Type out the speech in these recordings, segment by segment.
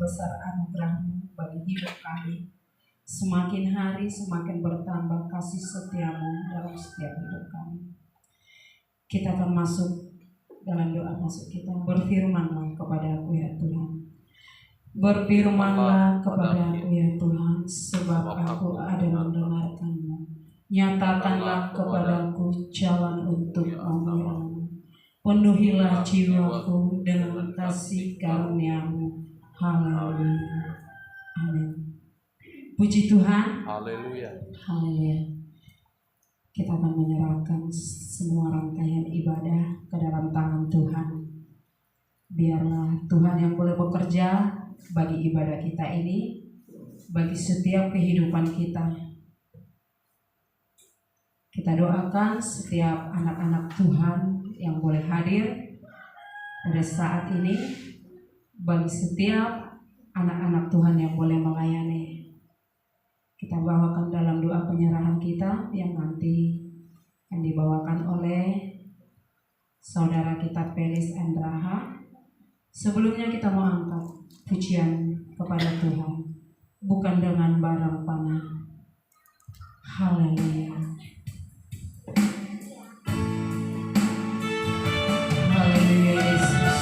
besar anugerah-Mu bagi hidup kami. Semakin hari semakin bertambah kasih setia-Mu dalam setiap hidup kami. Kita akan masuk dalam doa masuk kita. Berfirman-Lah kepada aku ya Tuhan. Berfirman-Lah kepada aku ya Tuhan, sebab aku ada mendengarkan-Mu. Nyatakanlah kepadaku jalan untuk memelihara-Mu. Penuhilah jiwaku dengan kasih karunia-Mu. Haleluya. Amin. Puji Tuhan. Haleluya. Haleluya. Kita akan menyerahkan semua rangkaian ibadah ke dalam tangan Tuhan. Biarlah Tuhan yang boleh bekerja bagi ibadah kita ini, bagi setiap kehidupan kita. Kita doakan setiap anak-anak Tuhan yang boleh hadir pada saat ini, bagi setiap anak-anak Tuhan yang boleh melayani. Kita bawakan dalam doa penyerahan kita yang nanti akan dibawakan oleh saudara kita Pelis Andraha. Sebelumnya kita mau angkat pujian kepada Tuhan, bukan dengan barang panah. Haleluya. Haleluya Yesus.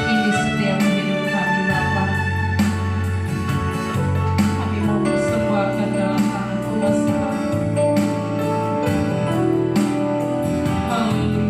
Ini setiap hidup kami Bapa. Kami mau persembahkan dalam tangan kuasa. Haleluya.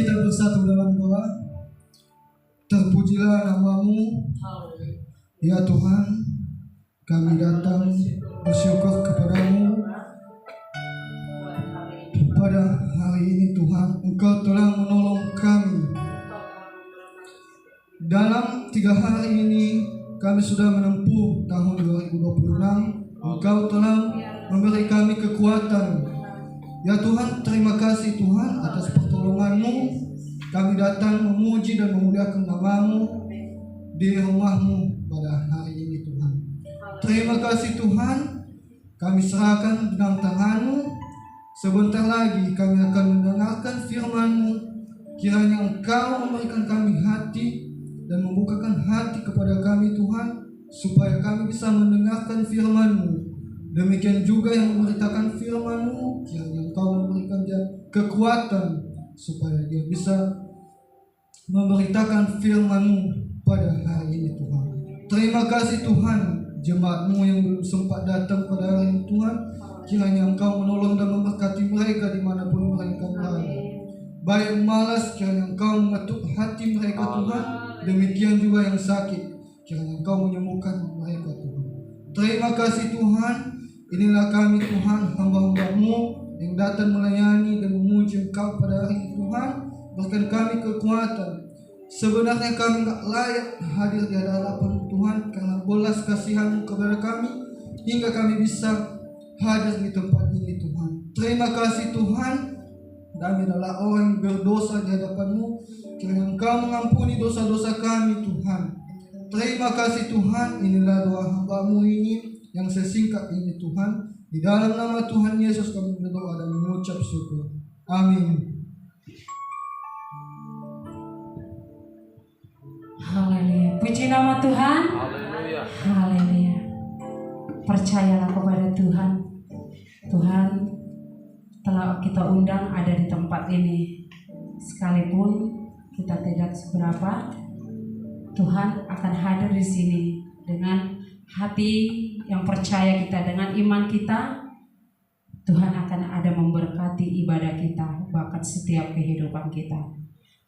kita bersatu dalam doa. Terpujilah nama-Mu, ya Tuhan. Kami datang bersyukur kepada-Mu pada hari ini Tuhan. Engkau telah menolong kami. Dalam 3 hari ini kami sudah menempuh tahun 2026. Engkau telah memberi kami kekuatan. Ya Tuhan, terima kasih Tuhan atas pertolongan-Mu. Kami datang memuji dan memuliakan nama-Mu di rumah-Mu pada hari ini Tuhan. Terima kasih Tuhan. Kami serahkan dalam tangan-Mu. Sebentar lagi kami akan mendengarkan firman-Mu. Kiranya Engkau memberikan kami hati dan membukakan hati kepada kami Tuhan, supaya kami bisa mendengarkan firman-Mu. Demikian juga yang memberitakan firman-Mu, kiranya Engkau memberikan dia kekuatan supaya dia bisa memberitakan firman-Mu pada hari ini Tuhan. Terima kasih Tuhan, jemaat-Mu yang belum sempat datang pada hari ini Tuhan, kiranya Engkau menolong dan memberkati mereka dimanapun mereka berada. Baik malas, kiranya Engkau mengetuk hati mereka Tuhan. Demikian juga yang sakit, kiranya Engkau menyembuhkan mereka Tuhan. Terima kasih Tuhan. Inilah kami Tuhan, hamba-hamba-Mu yang datang melayani dan memuji Engkau pada hari ini Tuhan. Berikan kami kekuatan. Sebenarnya kami tak layak hadir di hadapan Tuhan, karena belas kasihan-Mu kepada kami hingga kami bisa hadir di tempat ini Tuhan. Terima kasih Tuhan. Kami adalah orang yang berdosa di hadapan-Mu. Kiranya Engkau mengampuni dosa-dosa kami Tuhan. Terima kasih Tuhan. Inilah doa hamba-Mu ini yang sesingkat ini Tuhan. Di dalam nama Tuhan Yesus kami berdoa dan mengucap syukur. Amin. Haleluya. Puji nama Tuhan. Haleluya. Haleluya. Percayalah kepada Tuhan. Tuhan telah kita undang ada di tempat ini. Sekalipun kita tidak seberapa, Tuhan akan hadir di sini dengan hati yang percaya kita, dengan iman kita. Tuhan akan ada memberkati ibadah kita, bahkan setiap kehidupan kita.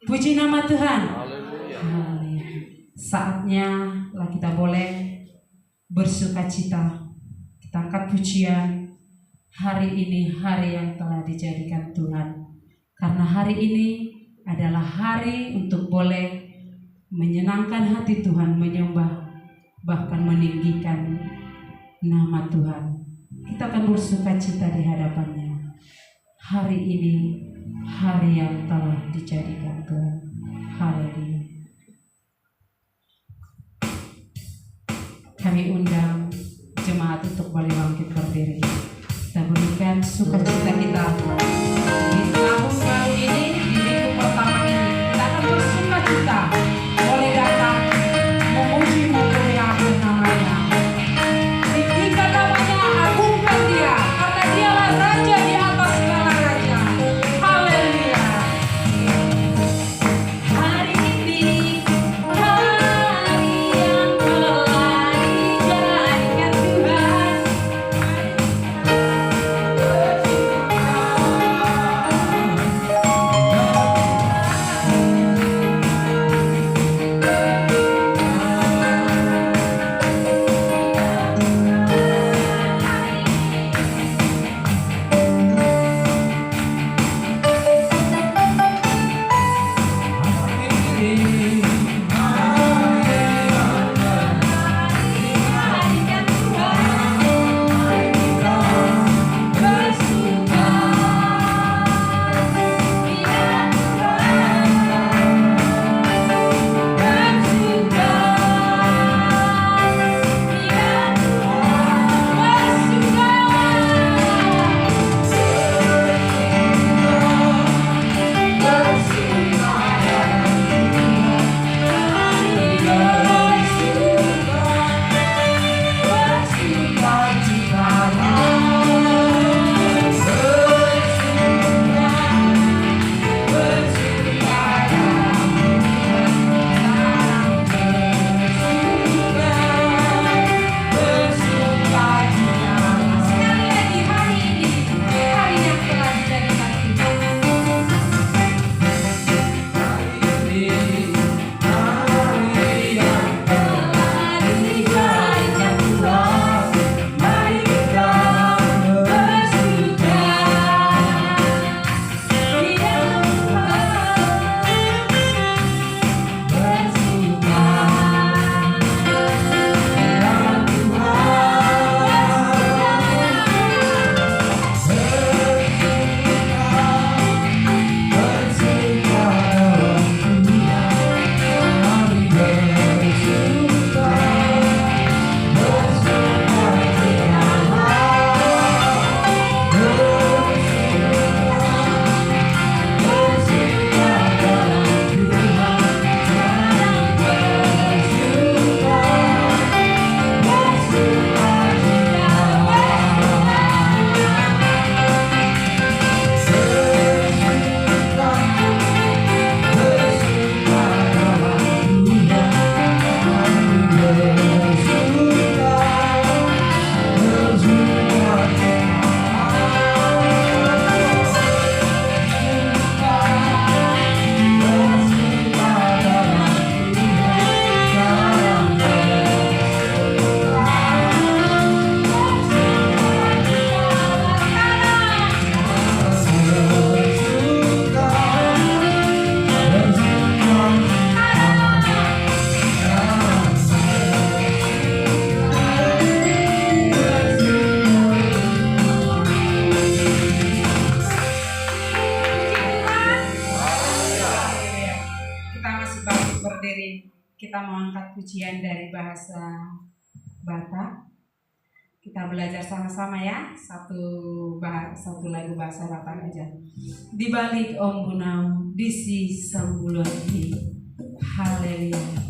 Puji nama Tuhan. Haleluya. Haleluya. Saatnya lah kita boleh bersuka cita. Kita angkat pujian. Hari ini hari yang telah dijadikan Tuhan. Karena hari ini adalah hari untuk boleh menyenangkan hati Tuhan, menyembah, bahkan meninggikan nama Tuhan. Kita akan bersuka cita di hadapannya. Hari ini hari yang telah dijadikan Tuhan. Haleluya. Kami undang jemaat untuk boleh bangkit berdiri. Kita berikan sukacita kita di tahun baru ini, di minggu pertama ini. Kita akan bersuka cita, boleh datang memuji memuliakan namanya. Tinggikan namanya, agungkan dia, karena dialah raja di atas segala raja. Haleluya. Hari ini hari yang telah dijadikan Tuhan. hadirin, kita mau angkat pujian dari bahasa Batak. Kita belajar sama-sama ya, satu lagu bahasa Batak aja. Di balik ombunau, disi sambuloti, haleluya.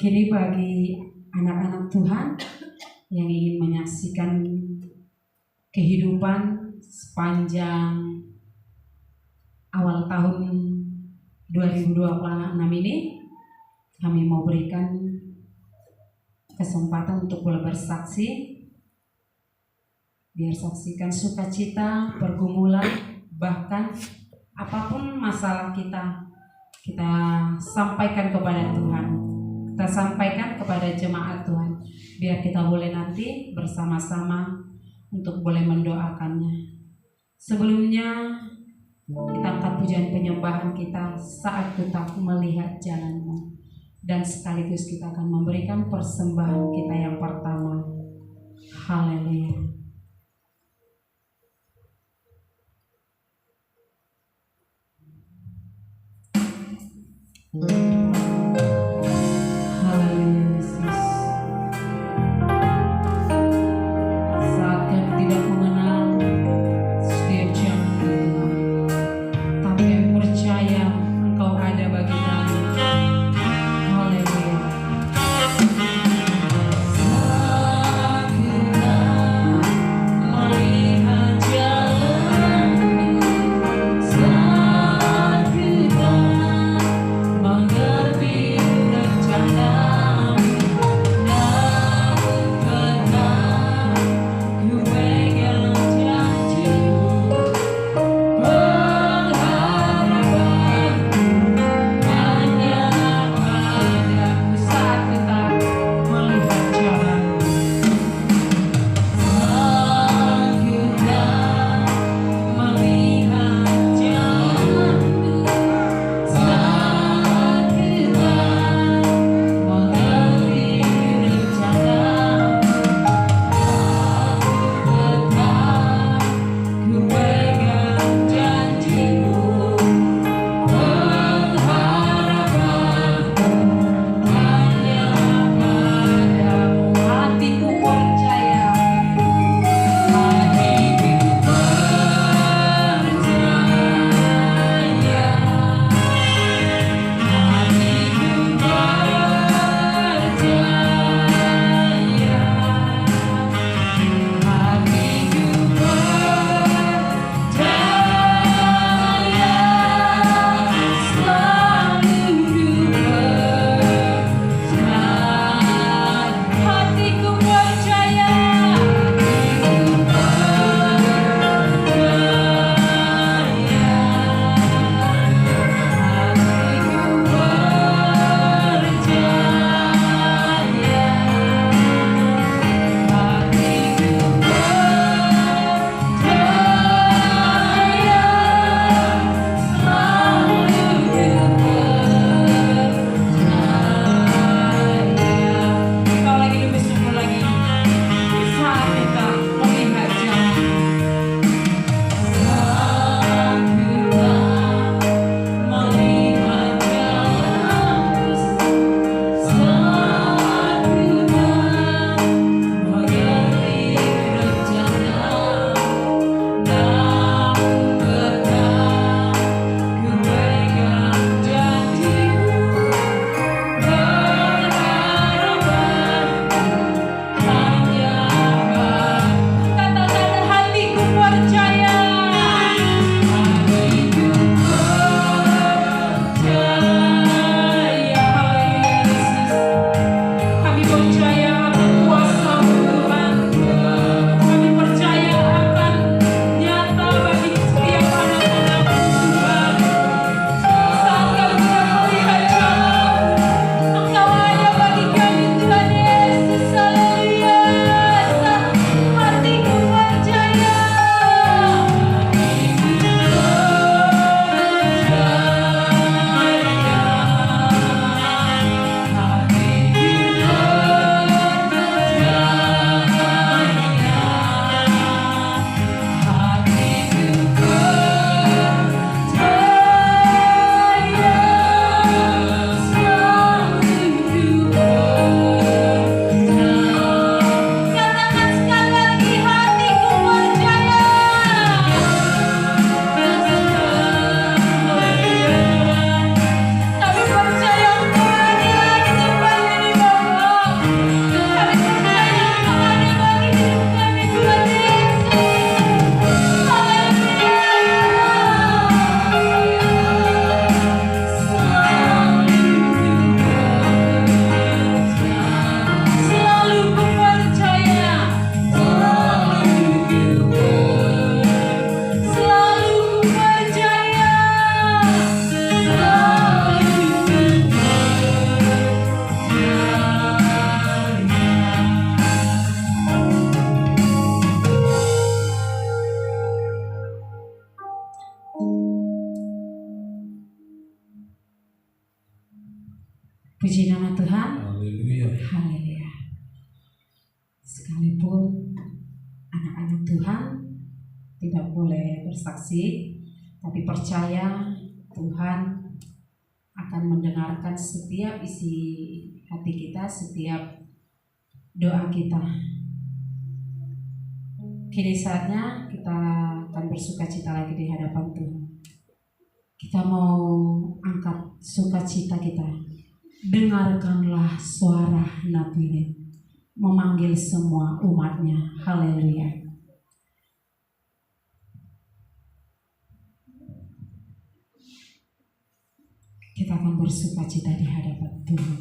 Kini bagi anak-anak Tuhan yang ingin menyaksikan kehidupan sepanjang awal tahun 2026 ini, kami mau berikan kesempatan untuk boleh bersaksi, biar saksikan sukacita, pergumulan, bahkan apapun masalah kita sampaikan kepada Tuhan. Kita sampaikan kepada jemaat Tuhan, biar kita boleh nanti bersama-sama untuk boleh mendoakannya. Sebelumnya kita angkat pujian penyembahan kita saat kita melihat jalanmu. Dan sekaligus kita akan memberikan persembahan kita yang pertama. Haleluya. Haleluya Yesus. Saat kami tidak mengenal setiap jam Tuhan, tapi kami percaya Engkau ada bagi kami. Haleluya. Saat kita melihat jalanmu, saat kita mengenal Puji nama Tuhan. Haleluya. Haleluya. Sekalipun anak-anak Tuhan tidak boleh bersaksi, tapi percaya Tuhan akan mendengarkan setiap isi hati kita, setiap doa kita. Kini saatnya kita akan bersukacita lagi di hadapan Tuhan. Kita mau angkat sukacita kita. Dengarkanlah suara Nabi memanggil semua umatnya. Haleluya. Kita akan bersukacita di hadapan Tuhan.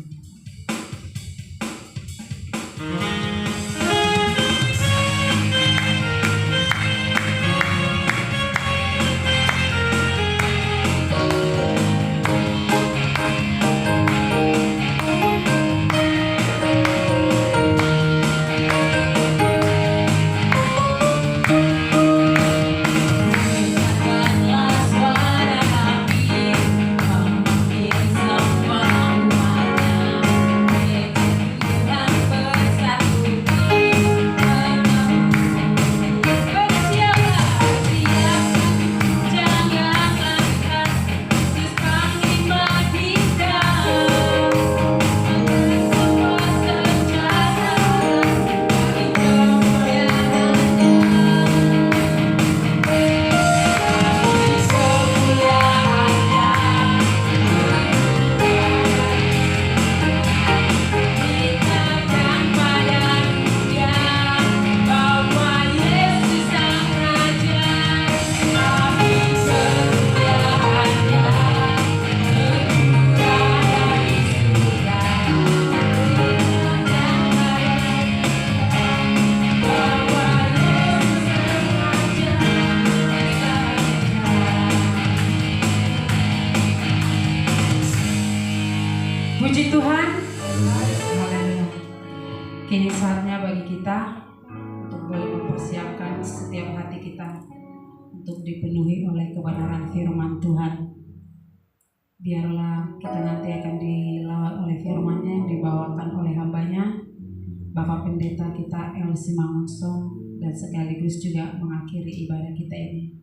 Puji Tuhan. Haleluya. Kini saatnya bagi kita untuk boleh mempersiapkan setiap hati kita untuk dipenuhi oleh kebenaran firman Tuhan. Biarlah kita nanti akan dilawat oleh firman-Nya yang dibawakan oleh hambanya Bapak Pendeta kita Elsie Mangonsong, dan sekaligus juga mengakhiri ibadah kita ini.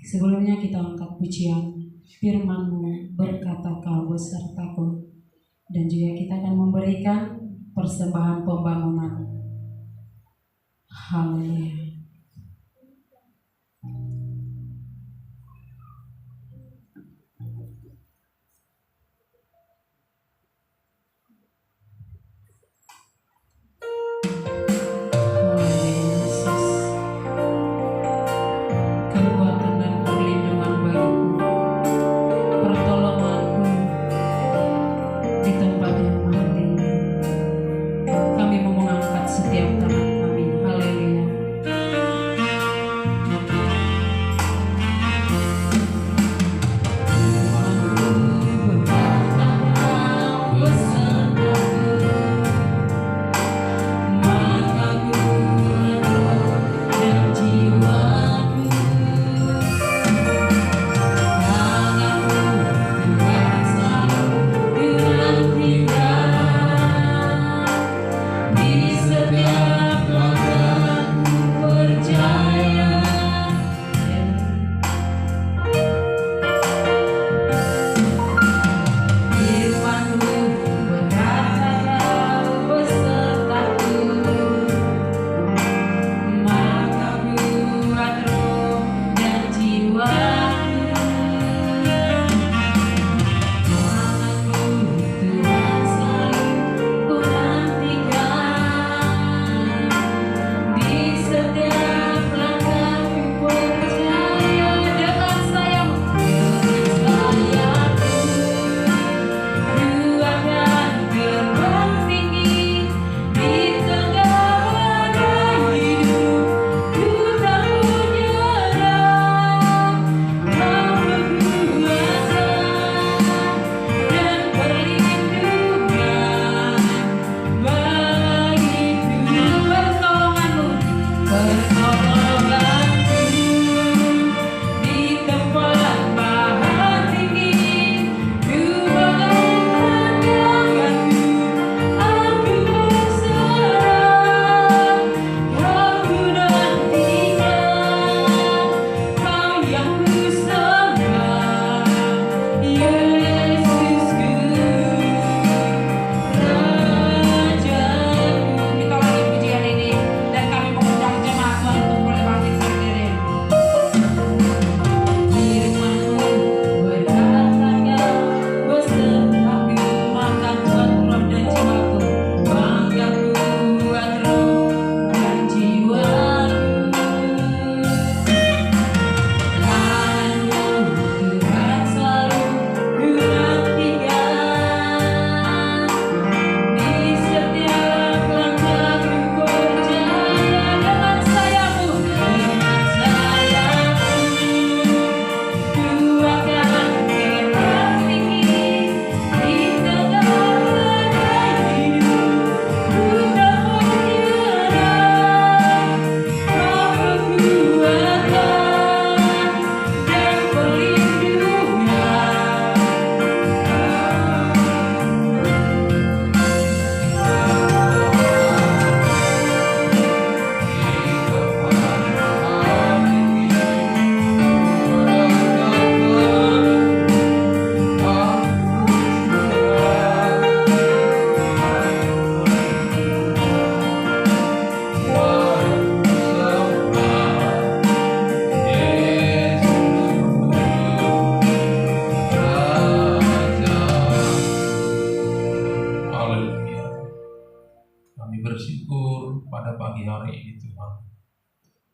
Sebelumnya kita angkat pujian, firman-Mu berkata Kau besertaku, dan juga kita akan memberikan persembahan pembangunan. Haleluya. Kami mau mengangkat setiap tangan kami. Haleluya.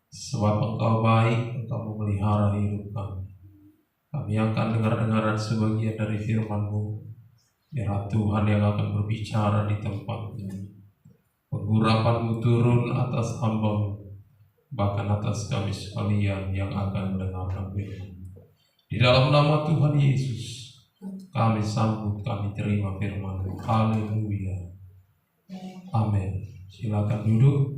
Sebab Engkau baik, Engkau memelihara hidup kami. Kami akan dengar-dengaran sebagian dari firman-Mu. Biarlah Tuhan yang akan berbicara di tempat ini. Penghurapan-Mu turun atas hamba-Mu, bahkan atas kami sekalian yang akan mendengarkan firman. Di dalam nama Tuhan Yesus, kami sambut, kami terima firman-Mu. Haleluya. Amin. Silakan duduk.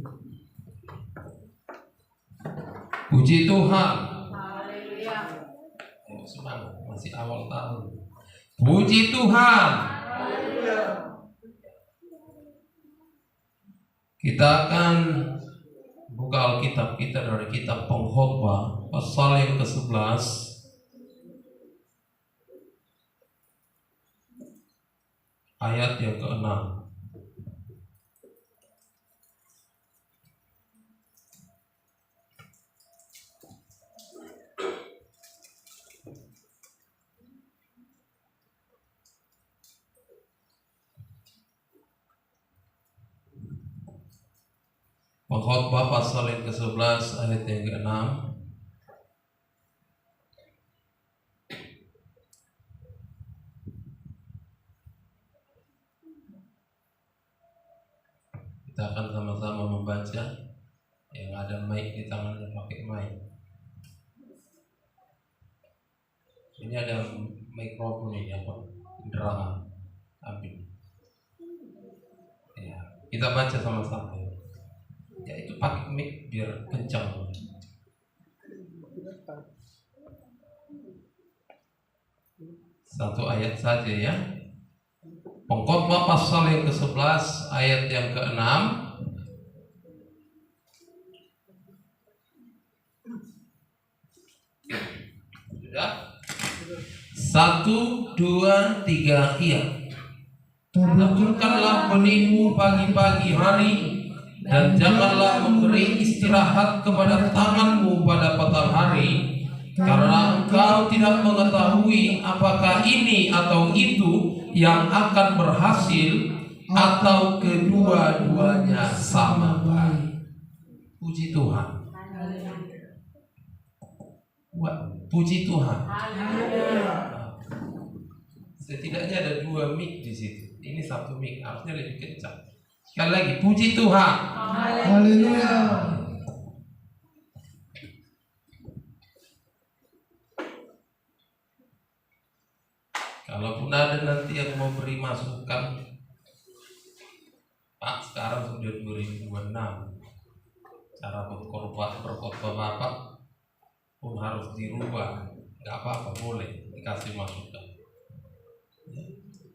Puji Tuhan. Haleluya. Semangat, masih awal tahun. Puji Tuhan. Haleluya. Kita akan buka Alkitab kita dari kitab Pengkhotbah pasal yang ke-11 ayat yang ke-6. Pengkhotbah pasal yang ke-11 ayat yang ke-6. Kita akan sama-sama membaca. Yang ada mic di tangannya pakai mic. Ini ada mikrofon ini apa? Indera ambil. Ya, kita baca sama-sama. Ya itu pakai mic biar kencang. Satu ayat saja ya. Pengkhotbah pasal yang ke-11 ayat yang ke-6. Sudah? 1, 2, 3, iya. Taburkanlah benihmu pagi-pagi hari, dan janganlah memberi istirahat kepada tanganmu pada petang hari, karena engkau tidak mengetahui apakah ini atau itu yang akan berhasil, atau kedua-duanya sama baik. Puji Tuhan. Puji Tuhan. Setidaknya ada 2 mic di situ. Ini 1 mic, harusnya lebih kencang. Sekali lagi, puji Tuhan. Haleluya. Kalaupun ada nanti yang mau beri masukan, Pak, sekarang sudah 2026, cara berkhotbah Bapak pun harus dirubah. Nggak apa-apa, boleh dikasih masukan.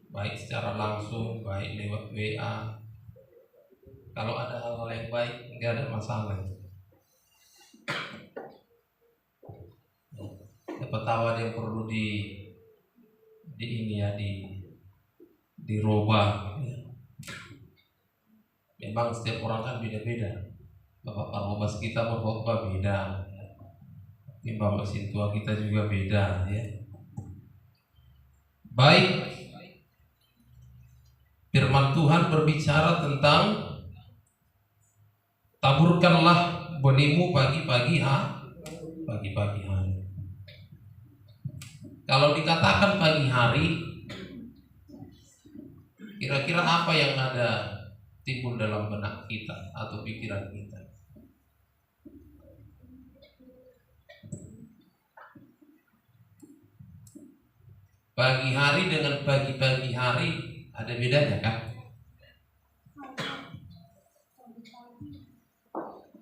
Baik secara langsung, baik lewat WA. Kalau ada hal-hal yang baik, nggak ada masalah. Dapat tawar yang perlu dirubah. Memang setiap orang kan beda-beda. Bapak Parwabas kita berkhotbah beda. Bapak Sintua kita juga beda ya. Baik. Firman Tuhan berbicara tentang taburkanlah benihmu pagi-pagi hari. Kalau dikatakan pagi hari, kira-kira apa yang ada timbul dalam benak kita atau pikiran kita? Pagi hari dengan pagi-pagi hari ada bedanya kan?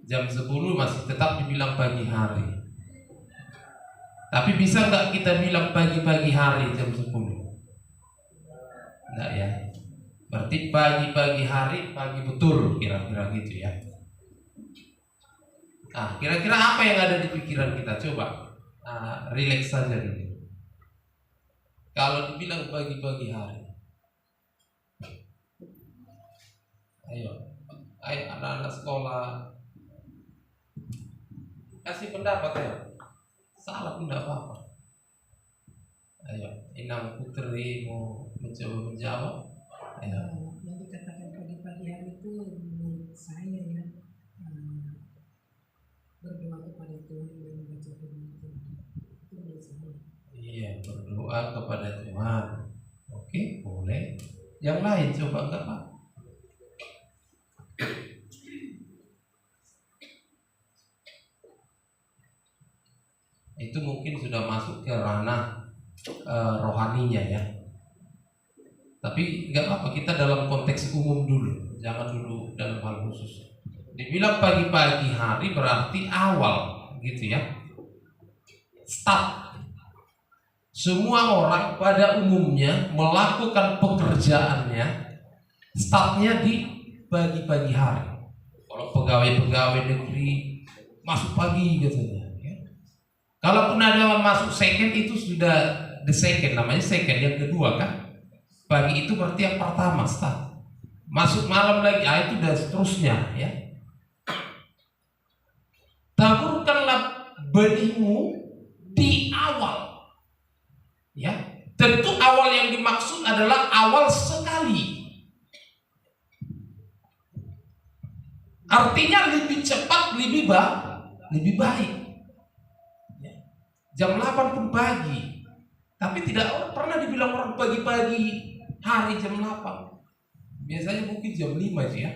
Jam 10 masih tetap dibilang pagi hari. Tapi bisa nggak kita bilang pagi-pagi hari jam 10? Enggak ya. Berarti pagi-pagi hari, pagi betul, kira-kira gitu ya. Nah, kira-kira apa yang ada di pikiran kita? Coba relax saja dulu. Kalau dibilang pagi-pagi hari, ayo anak-anak sekolah kasih pendapat ya. Salah pun tidak apa-apa. Ayo, Inang Putri mau mencoba menjawab. Ayo. Yang dikatakan pagi-pagi hari itu menurut saya ya, berdoa kepada Tuhan dan membaca firman Tuhan. Itu menurut saya. Iya, berdoa kepada Tuhan. Oke, boleh. Yang lain coba enggak Pak? Itu mungkin sudah masuk ke ranah rohaninya ya. Tapi nggak apa-apa, kita dalam konteks umum dulu, jangan dulu dalam hal khusus. Dibilang pagi-pagi hari berarti awal, gitu ya. Start. Semua orang pada umumnya melakukan pekerjaannya, startnya di pagi-pagi hari. Kalau pegawai-pegawai negeri masuk pagi katanya. Ya. Kalaupun ada masuk second itu sudah the second, namanya second, yang kedua kan. Pagi itu berarti yang pertama start. Masuk malam lagi, itu udah seterusnya ya. Taburkanlah benihmu di awal. Ya, tentu awal yang dimaksud adalah awal sekali. Artinya lebih cepat, lebih baik. Ya. Jam 8 pun pagi. Tapi tidak pernah dibilang orang pagi-pagi hari jam 8. Biasanya mungkin jam 5 sih ya.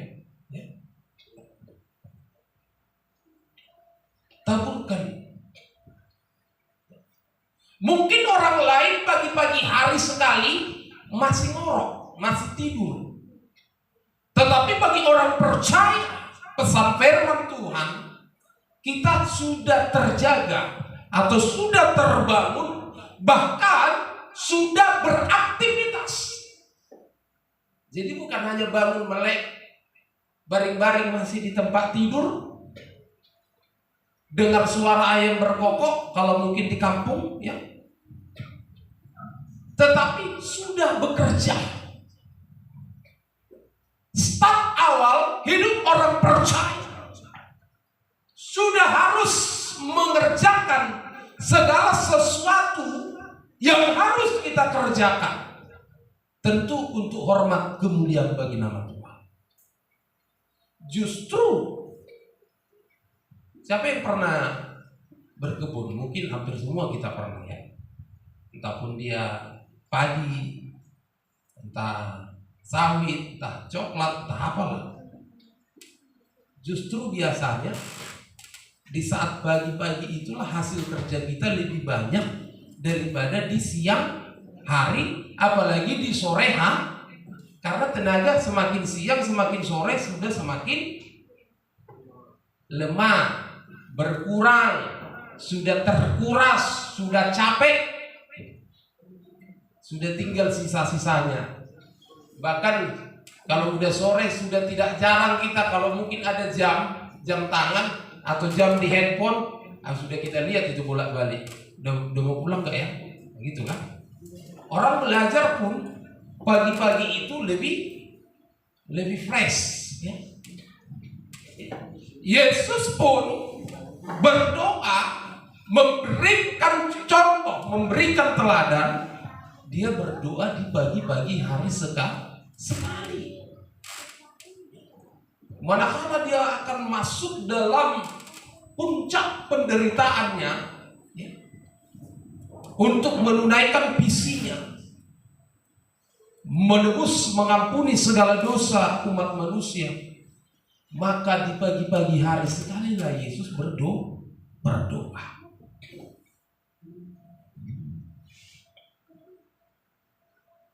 Taburkan. Mungkin orang lain pagi-pagi hari sekali masih ngorok, masih tidur. Tetapi bagi orang percaya pesan firman Tuhan, kita sudah terjaga atau sudah terbangun, bahkan sudah beraktivitas. Jadi bukan hanya bangun melek, baring-baring masih di tempat tidur, dengar suara ayam berkokok kalau mungkin di kampung ya, tetapi sudah bekerja. Start awal hidup orang percaya sudah harus mengerjakan segala sesuatu yang harus kita kerjakan, tentu untuk hormat kemuliaan bagi nama Tuhan. Justru siapa yang pernah berkebun? Mungkin hampir semua kita pernah ya. Entahpun dia padi, entah sawit, entah coklat, entah apalah. Justru biasanya di saat pagi-pagi itulah hasil kerja kita lebih banyak daripada di siang hari, apalagi di sore hari. Karena tenaga semakin siang, semakin sore sudah semakin lemah, berkurang, sudah terkuras, sudah capek, sudah tinggal sisa-sisanya. Bahkan kalau udah sore sudah tidak jarang kita kalau mungkin ada jam tangan atau jam di handphone, sudah kita lihat itu bolak-balik. Udah mau pulang nggak ya? Gitu kan? Orang belajar pun pagi-pagi itu lebih fresh. Ya. Yesus pun berdoa, memberikan contoh, memberikan teladan. Dia berdoa di pagi-pagi hari sekali. Manakala dia akan masuk dalam puncak penderitaannya ya, untuk menunaikan visinya, menebus, mengampuni segala dosa umat manusia, maka di pagi-pagi hari sekalilah Yesus berdoa.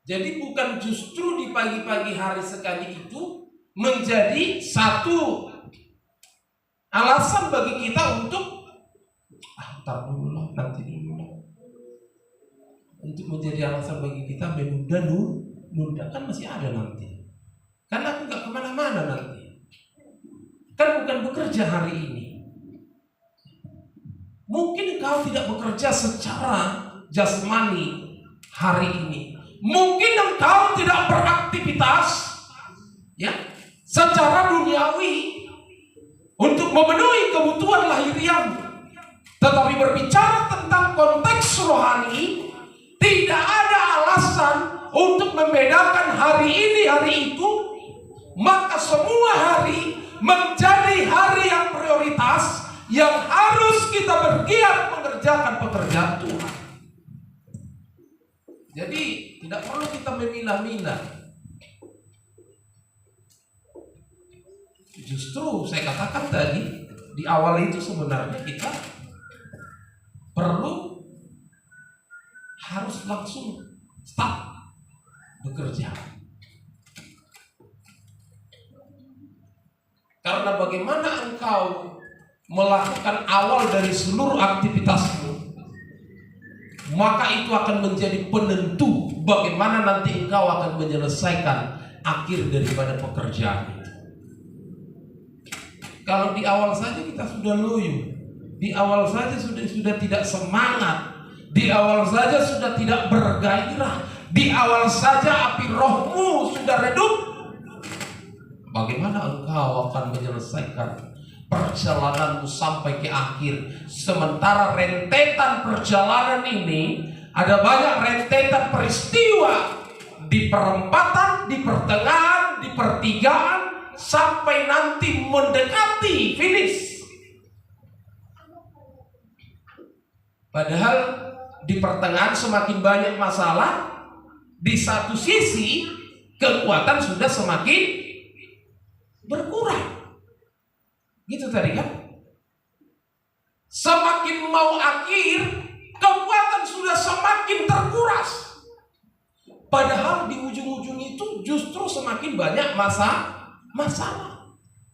Jadi bukan justru di pagi-pagi hari sekali itu menjadi satu alasan bagi kita untuk ntar dulu lah, nanti dulu lah. Untuk menjadi alasan bagi kita menunda kan masih ada nanti. Karena aku gak kemana-mana nanti. Kan bukan bekerja hari ini. Mungkin kau tidak bekerja secara jasmani hari ini. Mungkin engkau tidak beraktivitas ya secara duniawi untuk memenuhi kebutuhan lahiriahmu. Tetapi berbicara tentang konteks rohani, tidak ada alasan untuk membedakan hari ini hari itu. Maka semua hari menjadi hari yang prioritas, yang harus mengerjakan pekerjaan Tuhan. Jadi tidak perlu kita memilah-milah. Justru saya katakan tadi di awal itu sebenarnya kita perlu harus langsung start bekerja. Karena bagaimana engkau melakukan awal dari seluruh aktivitasmu, maka itu akan menjadi penentu bagaimana nanti engkau akan menyelesaikan akhir daripada pekerjaan itu. Kalau di awal saja kita sudah loyo, di awal saja sudah tidak semangat, di awal saja sudah tidak bergairah, di awal saja api rohmu sudah redup, bagaimana engkau akan menyelesaikan perjalananmu sampai ke akhir? Sementara rentetan perjalanan ini ada banyak rentetan peristiwa di perempatan, di pertengahan, di pertigaan, sampai nanti mendekati finish. Padahal di pertengahan semakin banyak masalah, di satu sisi kekuatan sudah semakin berkurang. Gitu tadi kan? Semakin mau akhir, kekuatan sudah semakin terkuras. Padahal di ujung-ujung itu justru semakin banyak masalah.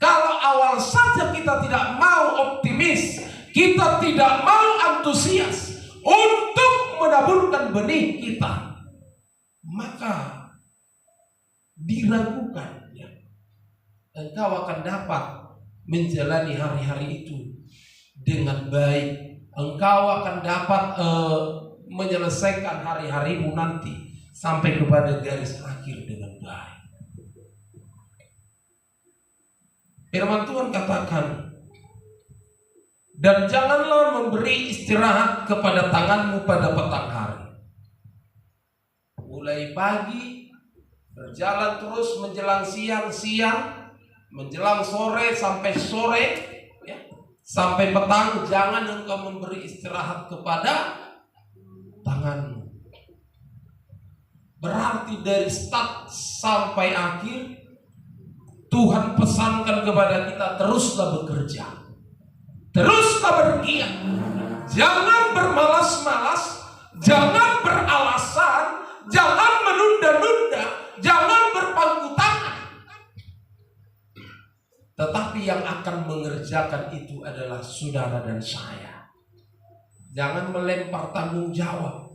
Kalau awal saja kita tidak mau optimis, kita tidak mau antusias untuk menaburkan benih kita, maka diragukan ya, engkau akan dapat menjalani hari-hari itu dengan baik. Engkau akan dapat menyelesaikan hari-harimu nanti sampai kepada garis akhir dengan baik. Firman Tuhan katakan, dan janganlah memberi istirahat kepada tanganmu pada petang hari. Mulai pagi berjalan terus menjelang siang, menjelang sore sampai sore, ya, sampai petang, jangan engkau memberi istirahat kepada tanganmu. Berarti dari start sampai akhir Tuhan pesankan kepada kita, teruslah bekerja, teruslah bergiat, jangan bermalas-malas, jangan beralasan, jangan menunda-nunda, jangan berpangku tangan. Tetapi yang akan mengerjakan itu adalah saudara dan saya. Jangan melempar tanggung jawab.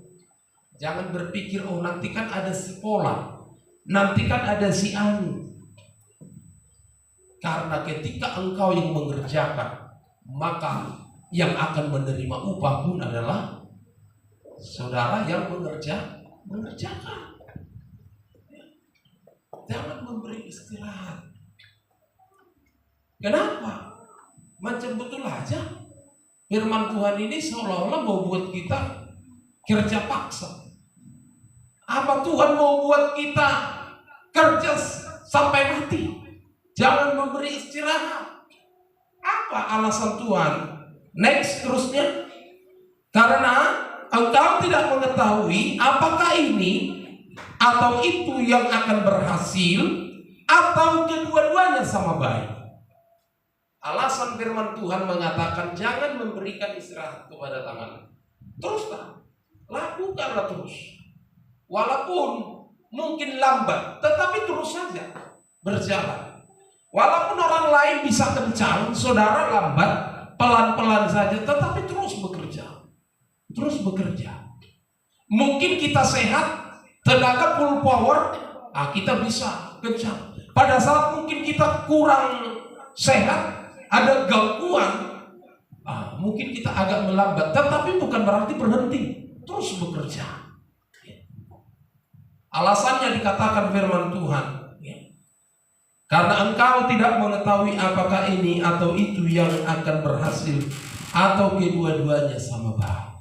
Jangan berpikir, oh nanti kan ada si Pola, nanti kan ada si Anu. Karena ketika engkau yang mengerjakan, maka yang akan menerima upah pun adalah saudara yang mengerjakan. Jangan memberi istirahat. Kenapa? Macam betul aja firman Tuhan ini seolah-olah mau buat kita kerja paksa. Apa Tuhan mau buat kita kerja sampai mati? Jangan memberi istirahat. Apa alasan Tuhan? Next terusnya, karena engkau tidak mengetahui apakah ini atau itu yang akan berhasil, atau kedua-duanya sama baik. Alasan firman Tuhan mengatakan jangan memberikan istirahat kepada tangan. Teruslah, lakukanlah terus. Walaupun mungkin lambat, tetapi terus saja berjalan. Walaupun orang lain bisa kencang, saudara lambat, pelan-pelan saja, tetapi terus bekerja. Terus bekerja. Mungkin kita sehat, tenaga full power, kita bisa kencang. Pada saat mungkin kita kurang sehat, ada gangguan, mungkin kita agak melambat, tetapi bukan berarti berhenti, terus bekerja. Alasannya dikatakan firman Tuhan, karena engkau tidak mengetahui apakah ini atau itu yang akan berhasil, atau kedua-duanya sama baik.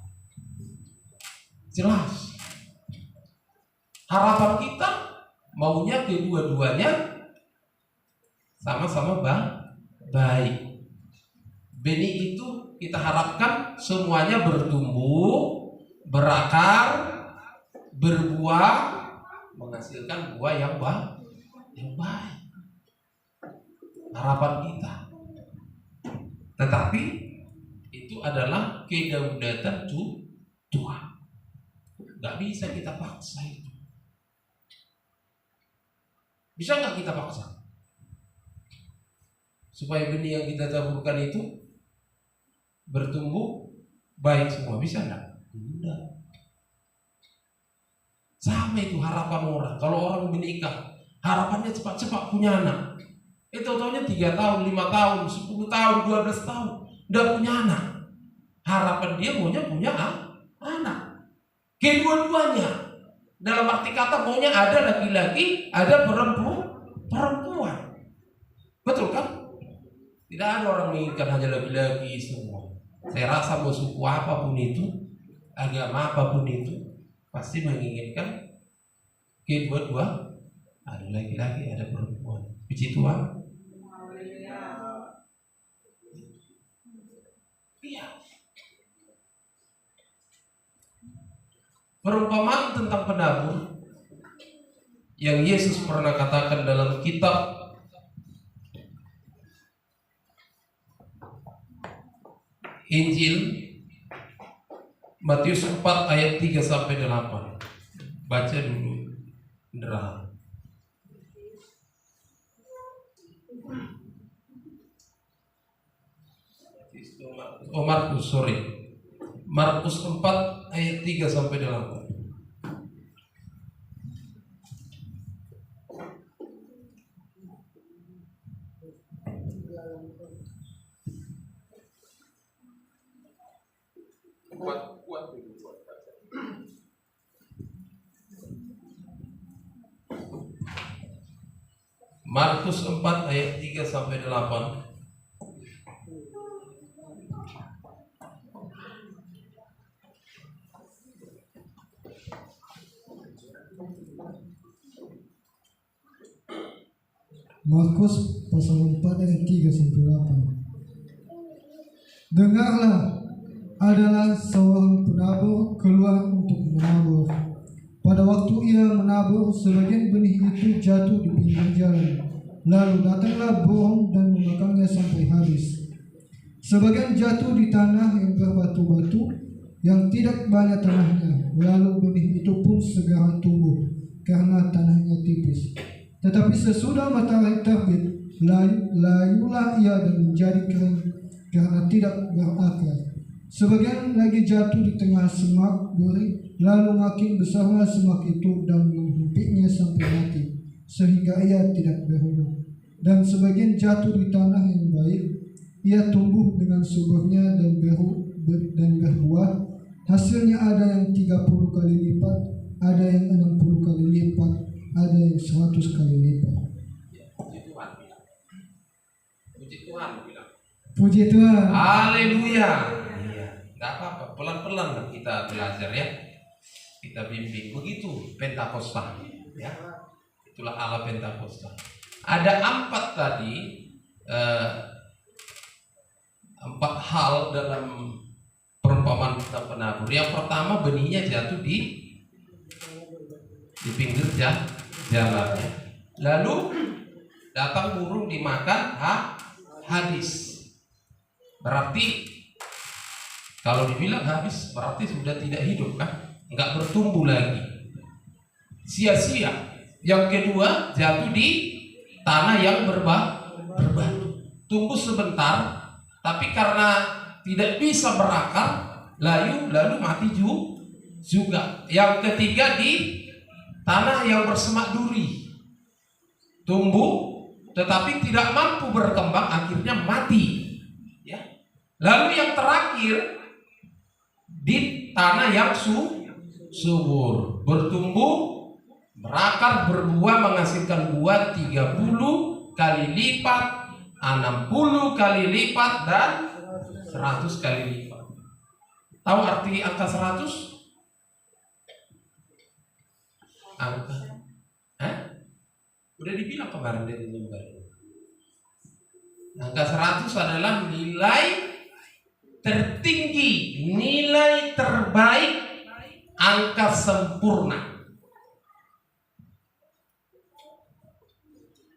Jelas. Harapan kita maunya kedua-duanya sama-sama baik. benih itu kita harapkan semuanya bertumbuh, berakar, berbuah, menghasilkan buah yang baik. Harapan kita. Tetapi itu adalah kedaulatan Tuhan. Gak bisa kita paksa itu. Bisa nggak kita paksa? Supaya benih yang kita taburkan itu bertumbuh baik semua, bisa enggak? Tidak. Sama itu harapan orang. Kalau orang menikah, harapannya cepat-cepat punya anak. Itu tahunya 3 tahun, 5 tahun, 10 tahun, 12 tahun udah punya anak. Harapan dia maunya punya anak. Kedua-duanya. Dalam arti kata maunya ada laki-laki, ada perempuan. Betul kan? Tidak ada orang menginginkan hanya laki-laki semua. Saya rasa mau suku apapun itu, agama apapun itu, pasti menginginkan kedua-dua, ada laki-laki, ada perempuan. Puji Tuhan. Iya. Perumpamaan tentang penabur yang Yesus pernah katakan dalam kitab Injil Matius 4 ayat 3 sampai 8. Baca dulu, Indra. Markus 4 ayat 3 sampai 8. Markus 4 ayat 3 sampai 8. Markus pasal 4 ayat 3 sampai 8. Dengarlah, adalah seorang penabur keluar untuk menabur. Pada waktu ia menabur, sebagian benih itu jatuh di pinggir jalan. Lalu datanglah burung dan memakannya sampai habis. Sebagian jatuh di tanah yang berbatu-batu, yang tidak banyak tanahnya. Lalu benih itu pun segera tumbuh, karena tanahnya tipis. Tetapi sesudah matahari terbit, layulah ia dan menjadi kering, karena tidak berakar. Sebagian lagi jatuh di tengah semak duri, lalu makin besarlah semak itu dan menghempitnya sampai mati, sehingga ia tidak berbuah. Dan sebagian jatuh di tanah yang baik, ia tumbuh dengan suburnya dan berbuah. Hasilnya ada yang 30 kali lipat, ada yang 60 kali lipat, ada yang 100 kali lipat. Puji Tuhan. Puji Tuhan bilang. Puji Tuhan. Haleluya. Iya, enggak apa-apa, pelan-pelan lah kita belajar ya. Kita bimbing begitu Pentakosta ya. Itulah Allah Pentakosta. Ada 4 tadi 4 hal dalam perumpamaan tentang penabur. Yang pertama, benihnya jatuh di pinggir jalan. Lalu datang burung dimakan habis. Berarti kalau dibilang habis berarti sudah tidak hidup kan? Enggak bertumbuh lagi. Sia-sia. Yang kedua, jatuh di tanah yang berbatu. Tumbuh sebentar, tapi karena tidak bisa berakar, lalu mati juga. Yang ketiga, di tanah yang bersemak duri. Tumbuh, tetapi tidak mampu berkembang, akhirnya mati. Ya. Lalu yang terakhir, di tanah yang subur, bertumbuh, berakar, berbuah, menghasilkan buah 30 kali lipat, 60 kali lipat, dan 100 kali lipat. Tahu arti angka 100? Angka udah dibilang kemarin dari lembar. Angka 100 adalah nilai tertinggi, nilai terbaik, angka sempurna.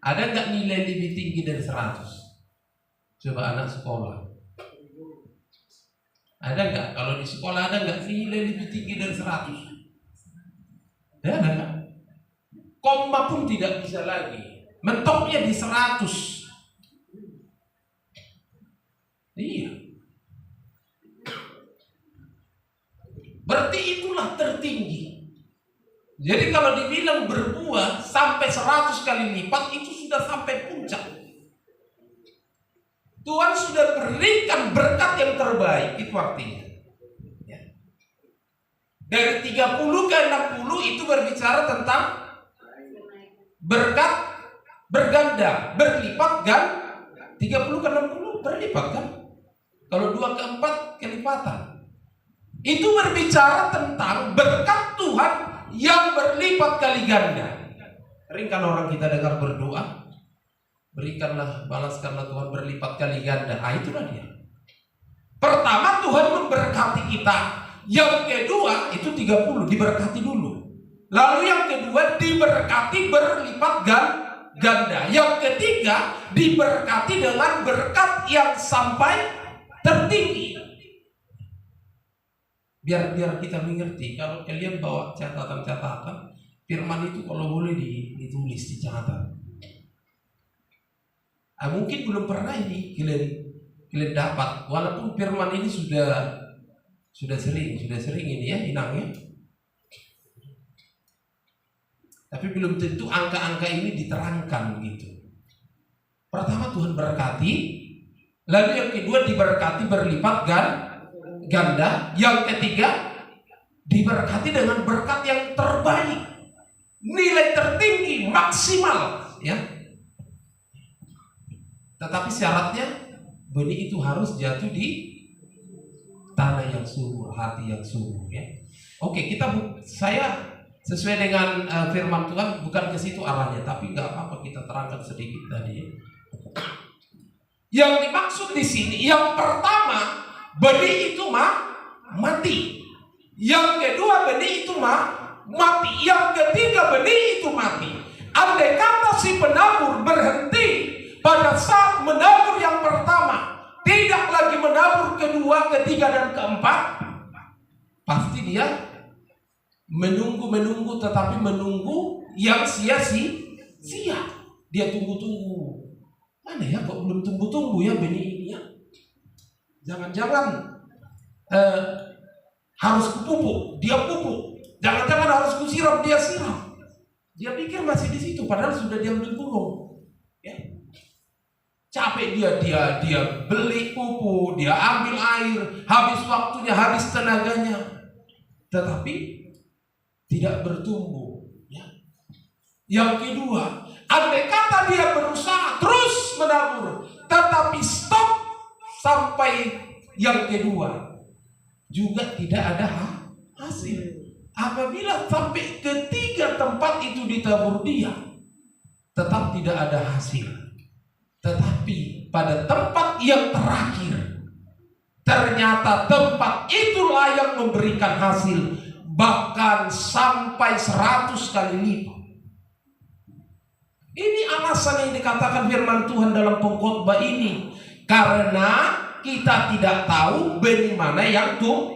Ada nggak nilai lebih tinggi dari 100? Coba anak sekolah. Ada nggak? Kalau di sekolah ada nggak nilai lebih tinggi dari 100? Ada nggak? Koma pun tidak bisa lagi. Mentoknya di 100. Iya. Berarti itulah tertinggi. Jadi kalau dibilang berbuah sampai 100 kali lipat, itu sudah sampai puncak. Tuhan sudah berikan berkat yang terbaik, itu artinya. Ya. Dari 30 ke 60 itu berbicara tentang berkat berganda, berlipat kan? 30 ke 60 berlipat kan? Kalau 2 ke 4 kelipatan. Itu berbicara tentang berkat Tuhan yang berlipat kali ganda. Sering kan orang kita dengar berdoa, berikanlah, balaskanlah Tuhan berlipat kali ganda. Itulah dia. Pertama, Tuhan memberkati kita. Yang kedua, itu 30 diberkati dulu. Lalu yang kedua, diberkati berlipat ganda. Yang ketiga, diberkati dengan berkat yang sampai tertinggi. Biar kita mengerti. Kalau kalian bawa catatan-catatan, firman itu kalau boleh ditulis, dicatat. Mungkin belum pernah ini kalian dapat, walaupun firman ini sudah sering ini ya inangnya, tapi belum tentu angka-angka ini diterangkan gitu. Pertama, Tuhan berkati, lalu yang kedua diberkati berlipat ganda, yang ketiga diberkati dengan berkat yang terbaik, nilai tertinggi, maksimal ya. Tetapi syaratnya benih itu harus jatuh di tanah yang subur, hati yang subur ya. Oke, saya sesuai dengan firman Tuhan, bukan ke situ arahnya, tapi nggak apa-apa kita terangkan sedikit tadi ya. Yang dimaksud di sini, yang pertama, benih itu mati. Yang kedua, benih itu mati. Yang ketiga, benih itu mati. Andai kata si penabur berhenti pada saat menabur yang pertama, tidak lagi menabur kedua, ketiga, dan keempat, pasti dia menunggu, tetapi menunggu yang sia-sia. Dia tunggu-tunggu. Mana ya, kok belum tumbuh-tumbuh ya benih ini ya? Jangan-jangan harus kupupuk, dia pupuk. Jangan-jangan harus kusiram, dia siram. Dia pikir masih di situ, padahal sudah diambil burung. Ya. Capek dia beli pupuk, dia ambil air, habis waktunya, habis tenaganya, tetapi tidak bertumbuh. Ya. Yang kedua, andai kata dia berusaha terus menabur, tetapi stop sampai yang kedua, juga tidak ada hasil. Apabila sampai ketiga tempat itu ditabur dia, tetap tidak ada hasil. Tetapi pada tempat yang terakhir, ternyata tempat itulah yang memberikan hasil, bahkan sampai 100 kali lipat. Ini alasan yang dikatakan firman Tuhan dalam pengkhotbah ini, karena kita tidak tahu benih mana yang tumbuh.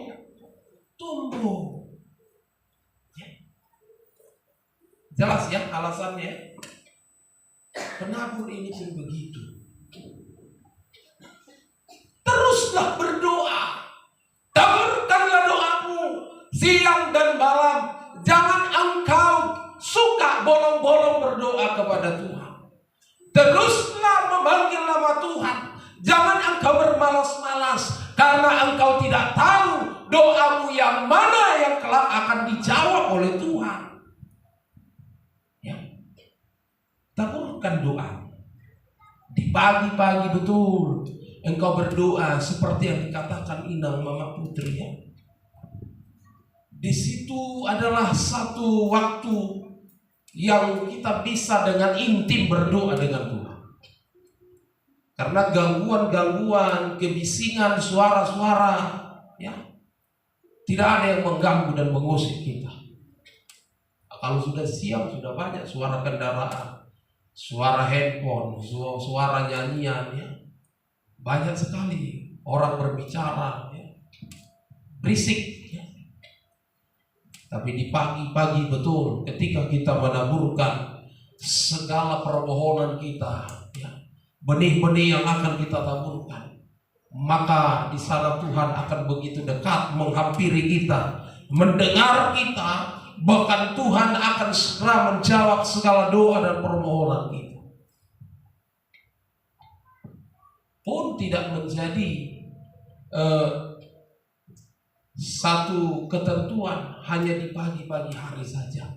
Jelas ya alasannya. Penabur ini pun begitu. Teruslah berdoa. Taburkanlah doamu siang dan malam. Jangan engkau suka bolong-bolong berdoa kepada Tuhan. Teruslah memanggil nama Tuhan. Jangan engkau bermalas-malas, karena engkau tidak tahu doamu yang mana yang kelak akan dijawab oleh Tuhan. Ya. Taburkan doa. Di pagi-pagi betul engkau berdoa seperti yang dikatakan Inang Mama Putri ya. Di situ adalah satu waktu yang kita bisa dengan intim berdoa dengan Tuhan. Karena gangguan-gangguan, kebisingan, suara-suara, ya, tidak ada yang mengganggu dan mengusik kita. Kalau sudah siang, sudah banyak suara kendaraan, suara handphone, suara nyanyian, ya. Banyak sekali orang berbicara, ya. Berisik, ya. Tapi di pagi-pagi betul, ketika kita menaburkan segala permohonan kita, ya, benih-benih yang akan kita taburkan, maka di sana Tuhan akan begitu dekat menghampiri kita, mendengar kita. Bahkan Tuhan akan segera menjawab segala doa dan permohonan kita. Pun tidak menjadi satu ketentuan hanya di pagi-pagi hari saja.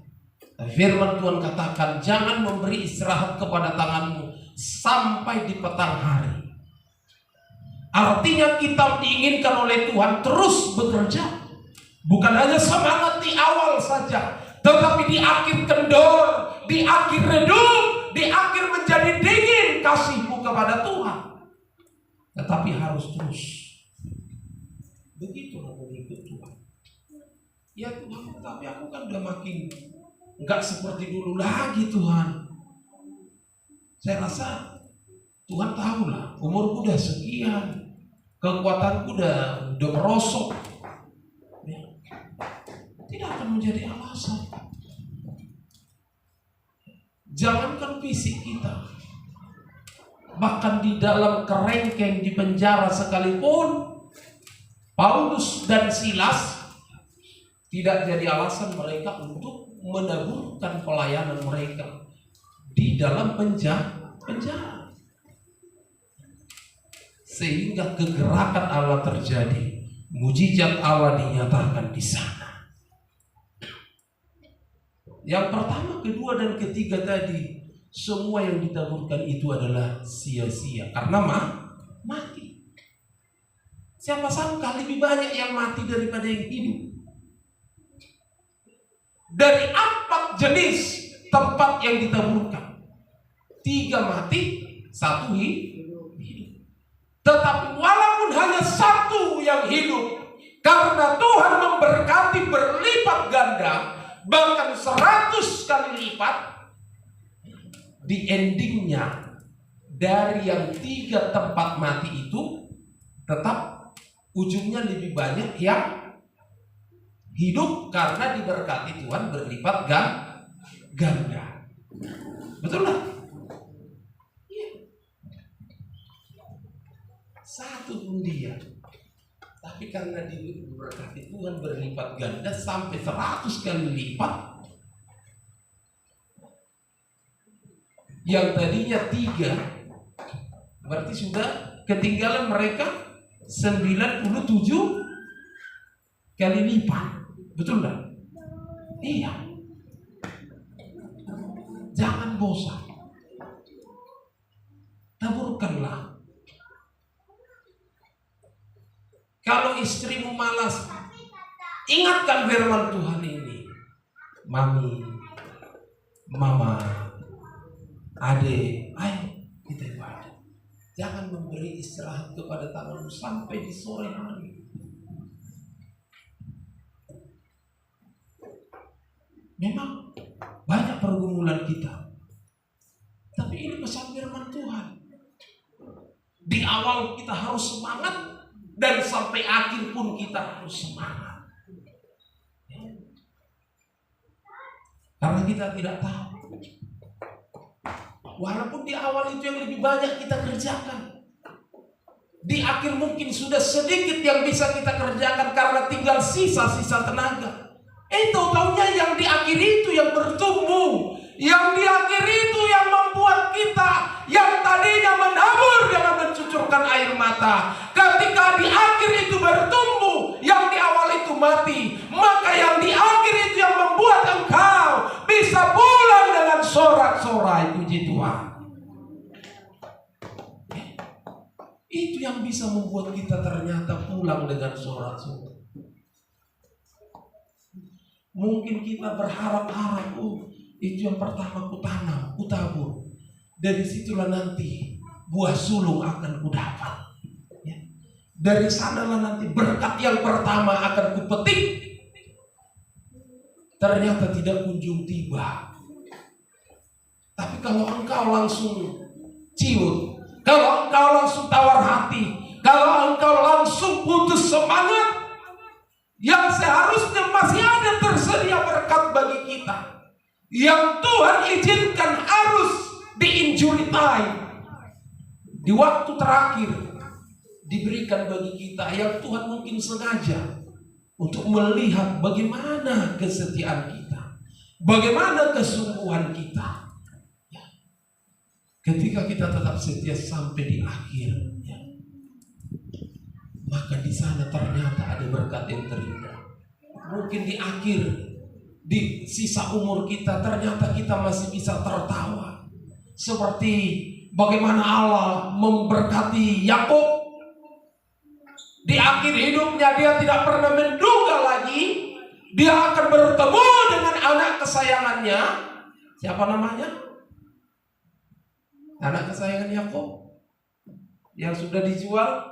Firman Tuhan katakan, jangan memberi istirahat kepada tanganmu sampai di petang hari. Artinya kita diinginkan oleh Tuhan terus bekerja. Bukan hanya semangat di awal saja, tetapi di akhir kendor, di akhir redup, di akhir menjadi dingin kasihmu kepada Tuhan. Tetapi harus terus. Begitulah mengikut Tuhan. Ya Tuhan, tapi aku kan udah makin enggak seperti dulu lagi Tuhan. Saya rasa Tuhan tahulah, umurku udah sekian, kekuatanku udah merosot. Tidak akan menjadi alasan. Jangankan fisik kita, bahkan di dalam kerengkeng di penjara sekalipun, Paulus dan Silas tidak jadi alasan mereka untuk menaburkan pelayanan mereka di dalam penjara. Sehingga kegerakan Allah terjadi, mujizat Allah dinyatakan di sana. Yang pertama, kedua, dan ketiga tadi, semua yang ditaburkan itu adalah sia-sia karena mati. Siapa sangka lebih banyak yang mati daripada yang hidup. Dari 4 jenis tempat yang ditaburkan, 3 mati, 1 hidup. Tetapi walaupun hanya 1 yang hidup, karena Tuhan memberkati berlipat ganda, bahkan 100 kali lipat, di endingnya dari yang 3 tempat mati itu tetap ujungnya lebih banyak yang hidup karena diberkati Tuhan berlipat ganda. Betul lah? Iya. 1 pun dia, tapi karena diberkati Tuhan berlipat ganda sampai 100 kali lipat. Yang tadinya 3, berarti sudah ketinggalan mereka 97 kali lipat. Betul enggak? Iya. Jangan bosan. Taburkanlah. Kalau istrimu malas, ingatkan firman Tuhan ini. Mami, mama, adik, ayo kita ibadah. Jangan memberi istirahat kepada tanganmu sampai di sore hari. Memang banyak pergumulan kita, tapi ini pesan firman Tuhan. Di awal kita harus semangat, dan sampai akhir pun kita harus semangat. Karena kita tidak tahu. Walaupun di awal itu yang lebih banyak kita kerjakan, di akhir mungkin sudah sedikit yang bisa kita kerjakan karena tinggal sisa-sisa tenaga. Tahu-taunya yang di akhir itu yang bertumbuh, yang di akhir itu yang membuat kita yang tadinya menabur dengan mencucurkan air mata, ketika di akhir itu bertumbuh, yang di awal itu mati, maka yang di akhir itu yang membuat engkau bisa pulang dengan sorak-sorai. Puji Tuhan. Itu yang bisa membuat kita ternyata pulang dengan sorak-sorai. Mungkin kita berharap-harap, itu yang pertama ku tanam, ku tabur. Dari situlah nanti buah sulung akan kudapat. Ya. Dari sanalah nanti berkat yang pertama akan kupetik. Ternyata tidak kunjung tiba. Tapi kalau engkau langsung ciut, kalau engkau langsung tawar hati, kalau engkau langsung putus semangat, yang seharusnya masih ada tersedia berkat bagi kita, yang Tuhan izinkan harus di injury time, di waktu terakhir diberikan bagi kita, yang Tuhan mungkin sengaja untuk melihat bagaimana kesetiaan kita, bagaimana kesungguhan kita. Ya. Ketika kita tetap setia sampai di akhir, ya, maka di sana ternyata ada berkat yang terindah. Mungkin di akhir, di sisa umur kita, ternyata kita masih bisa tertawa. Seperti bagaimana Allah memberkati Yakub. Di akhir hidupnya dia tidak pernah menduga lagi dia akan bertemu dengan anak kesayangannya. Siapa namanya? Anak kesayangan Yakub yang sudah dijual,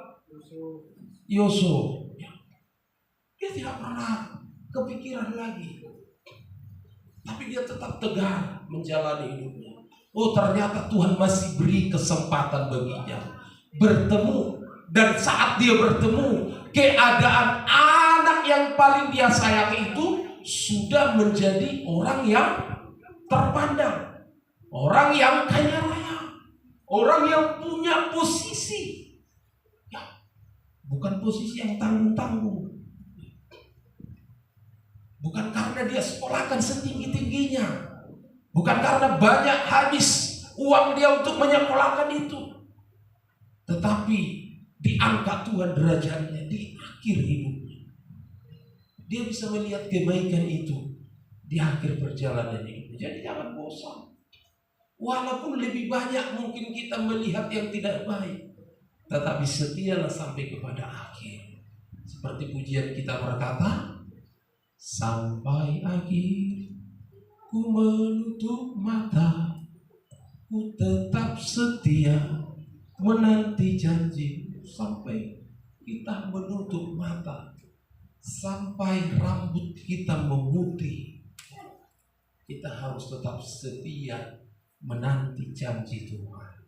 Yusuf. Dia tidak pernah kepikiran lagi, tapi dia tetap tegar menjalani hidupnya. Oh, ternyata Tuhan masih beri kesempatan baginya bertemu. Dan saat dia bertemu, keadaan anak yang paling dia sayangi itu sudah menjadi orang yang terpandang, orang yang kaya raya, orang yang punya posisi, ya, bukan posisi yang tanggung-tanggung, bukan karena dia sekolahkan setinggi-tingginya, bukan karena banyak habis uang dia untuk menyekolahkan itu, tetapi diangkat Tuhan derajatnya di akhir hidupnya. Dia bisa melihat kebaikan itu di akhir perjalanan hidupnya. Jadi jangan bosan. Walaupun lebih banyak mungkin kita melihat yang tidak baik, tetapi setialah sampai kepada akhir. Seperti pujian kita berkata, sampai akhir ku menutup mata, ku tetap setia menanti janji. Sampai kita menutup mata, sampai rambut kita memutih, kita harus tetap setia menanti janji Tuhan.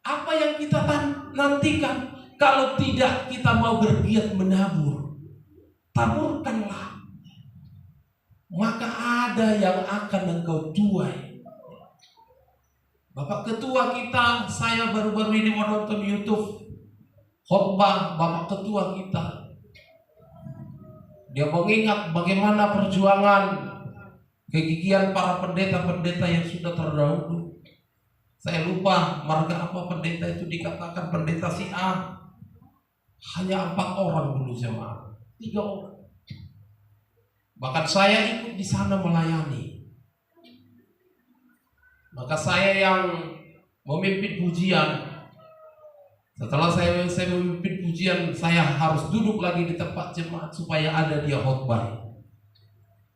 Apa yang kita nantikan? Kalau tidak kita mau bergiat menabur, taburkanlah, maka ada yang akan engkau tuai. Bapak ketua kita, saya baru-baru ini menonton YouTube khotbah Bapak ketua kita. Dia mengingat bagaimana perjuangan kegigihan para pendeta-pendeta yang sudah terdahulu. Saya lupa marga apa pendeta itu, dikatakan pendeta si A. Hanya 4 orang dulu jemaat, 3 orang. Bahkan saya ikut di sana melayani. Maka saya yang memimpin pujian. Setelah saya memimpin pujian, saya harus duduk lagi di tempat jemaat supaya ada dia khotbah.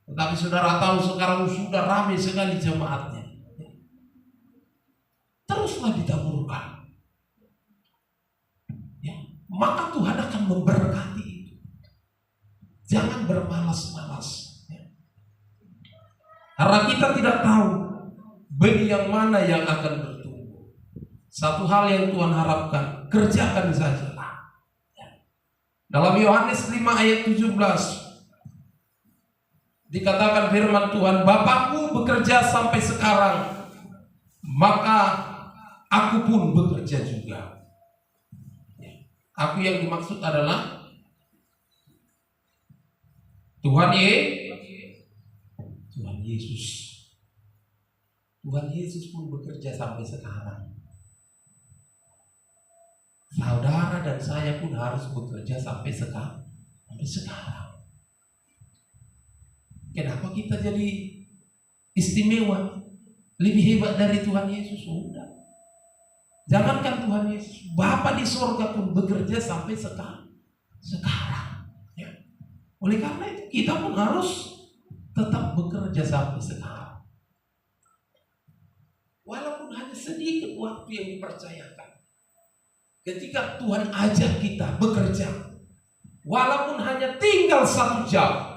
Tetapi saudara tahu sekarang sudah ramai sekali jemaatnya. Teruslah ditaburkan. Ya, maka Tuhan akan memberkati itu. Jangan bermalas-malas. Ya. Karena kita tidak tahu benih yang mana yang akan bertumbuh. Satu hal yang Tuhan harapkan, kerjakan saja. Dalam Yohanes 5 ayat 17 dikatakan firman Tuhan, Bapakku bekerja sampai sekarang, maka aku pun bekerja juga. Aku yang dimaksud adalah Tuhan Yesus. Tuhan Yesus pun bekerja sampai sekarang. Saudara dan saya pun harus bekerja sampai sekarang. Kenapa kita jadi istimewa, lebih hebat dari Tuhan Yesus? Sudah. Jangankan Tuhan Yesus, Bapa di sorga pun bekerja sampai sekarang. Ya. Oleh karena itu kita pun harus tetap bekerja sampai sekarang. walaupun hanya sedikit waktu yang dipercayakan. Ketika Tuhan ajak kita bekerja, walaupun hanya tinggal 1 jam.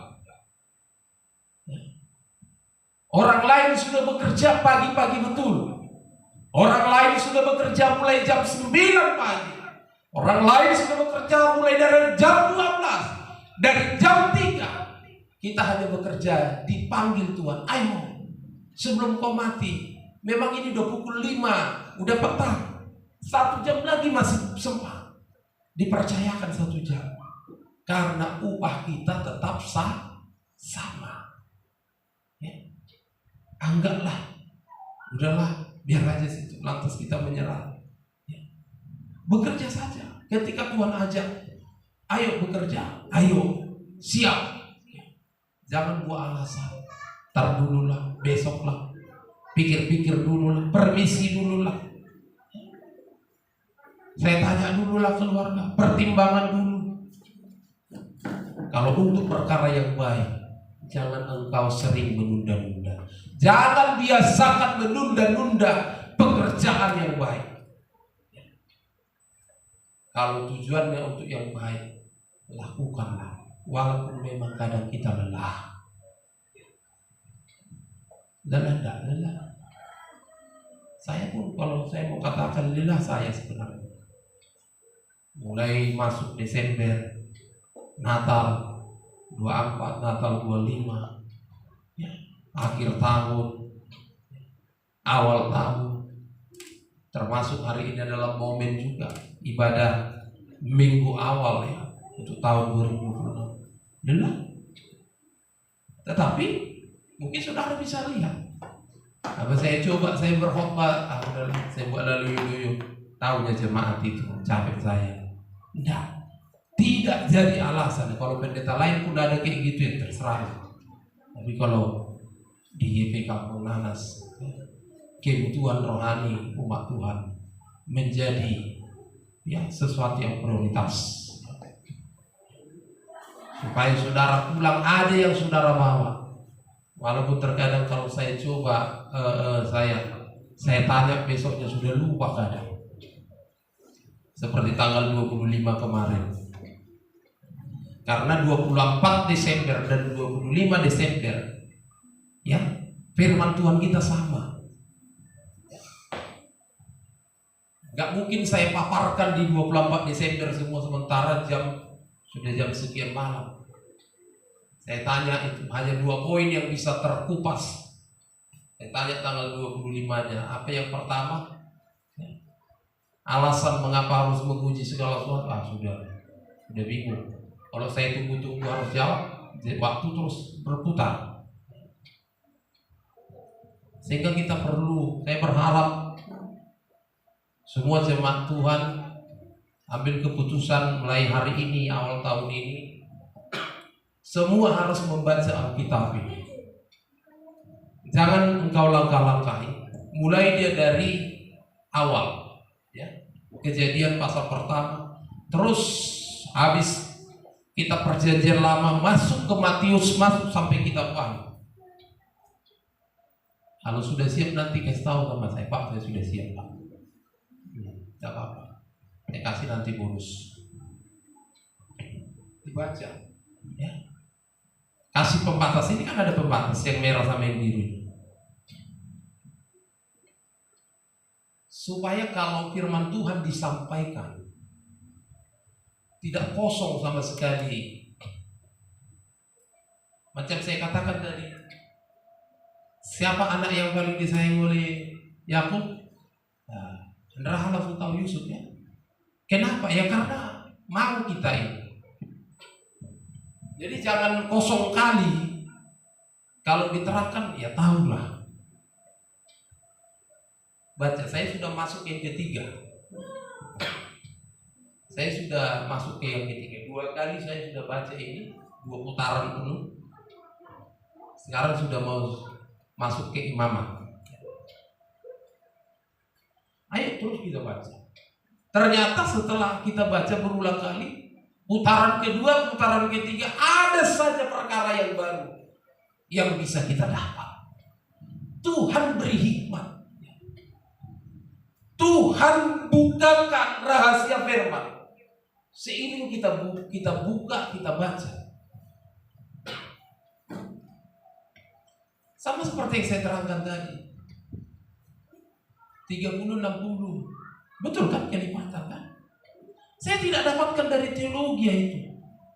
Orang lain sudah bekerja pagi-pagi betul. Orang lain sudah bekerja mulai jam 9 pagi. Orang lain sudah bekerja mulai dari jam 12. Dari jam 3. Kita hanya bekerja, dipanggil Tuhan. Ayo, sebelum kau mati. Memang ini udah pukul 5, udah petang. 1 jam lagi masih sempat. Dipercayakan 1 jam. Karena upah kita tetap sama. Ya. Anggaplah, udahlah, biar aja situ. Lantas kita menyerah. Ya. Bekerja saja. Ketika Tuhan ajak, ayo bekerja, ayo siap. Ya. Jangan buat alasan. Ntar dulu lah, besok lah, pikir-pikir dulu lah, permisi dulu lah. Saya tanya dulu lah keluarga, pertimbangan dulu. Kalau untuk perkara yang baik, jangan engkau sering menunda-nunda. Jangan biasakan menunda-nunda pekerjaan yang baik. Kalau tujuannya untuk yang baik, lakukanlah. Walaupun memang kadang kita lelah. Lelah. Saya pun kalau saya mau katakan lelah saya sebenarnya. Mulai masuk Desember, Natal 24, Natal 25, ya, akhir tahun, awal tahun, termasuk hari ini adalah momen juga ibadah minggu awal ya untuk tahun 2026. Lelah. Tetapi mungkin saudara bisa lihat. Apa saya berkhotbah, saya buat lalu tahunya jemaat itu capek saya. Tidak jadi alasan. Kalau pendeta lain pun ada kayak gitu ya terserah. Tapi kalau di GP Kampung Nanas, kebutuhan rohani umat Tuhan menjadi ya sesuatu yang prioritas. Supaya saudara pulang ada yang saudara bawa. Walaupun terkadang kalau saya coba saya tanya besoknya sudah lupa kadang. Seperti tanggal 25 kemarin. Karena 24 Desember dan 25 Desember ya, firman Tuhan kita sama. Gak mungkin saya paparkan di 24 Desember semua sementara sudah jam sekian malam. Saya tanya itu hanya 2 poin yang bisa terkupas. Saya tanya tanggal 25-nya. Apa yang pertama? Alasan mengapa harus menguji segala sesuatu? Sudah bingung. Kalau saya tunggu-tunggu harus jawab, waktu terus berputar. Sehingga kita saya berharap semua jemaat Tuhan ambil keputusan mulai hari ini, awal tahun ini, semua harus membaca Alkitab ini. Jangan engkau langkah-langkahi. Mulai dia dari awal, ya, Kejadian pasal pertama, terus habis kita perjanjian lama masuk ke Matius, masuk sampai kitab Wahyu. Kalau sudah siap nanti kasih tahu sama saya, Pak, saya sudah siap, Pak. Tidak apa-apa, saya kasih nanti bonus. Dibaca, ya. Kasih pembatas, ini kan ada pembatas yang merah sama yang biru. Supaya kalau firman Tuhan disampaikan tidak kosong sama sekali. Macam saya katakan tadi, siapa anak yang paling disayang oleh Yakub? Saudara langsung tahu Yusuf ya. Kenapa? Ya karena mau kita ini. Jadi jangan kosong kali. Kalau diterangkan ya tahulah. Baca, saya sudah masuk yang ketiga. Saya sudah masuk ke yang ketiga. 2 kali saya sudah baca ini, 2 putaran penuh. Sekarang sudah mau masuk ke imamah. Ayo terus kita baca. Ternyata setelah kita baca berulang kali, putaran kedua, putaran ketiga, ada saja perkara yang baru yang bisa kita dapat. Tuhan beri hikmat. Tuhan bukakan rahasia firman. Seiring kita buka, kita baca. Sama seperti yang saya terangkan tadi. 30, 60. Betul kan kelipatan kan? Saya tidak dapatkan dari teologi itu.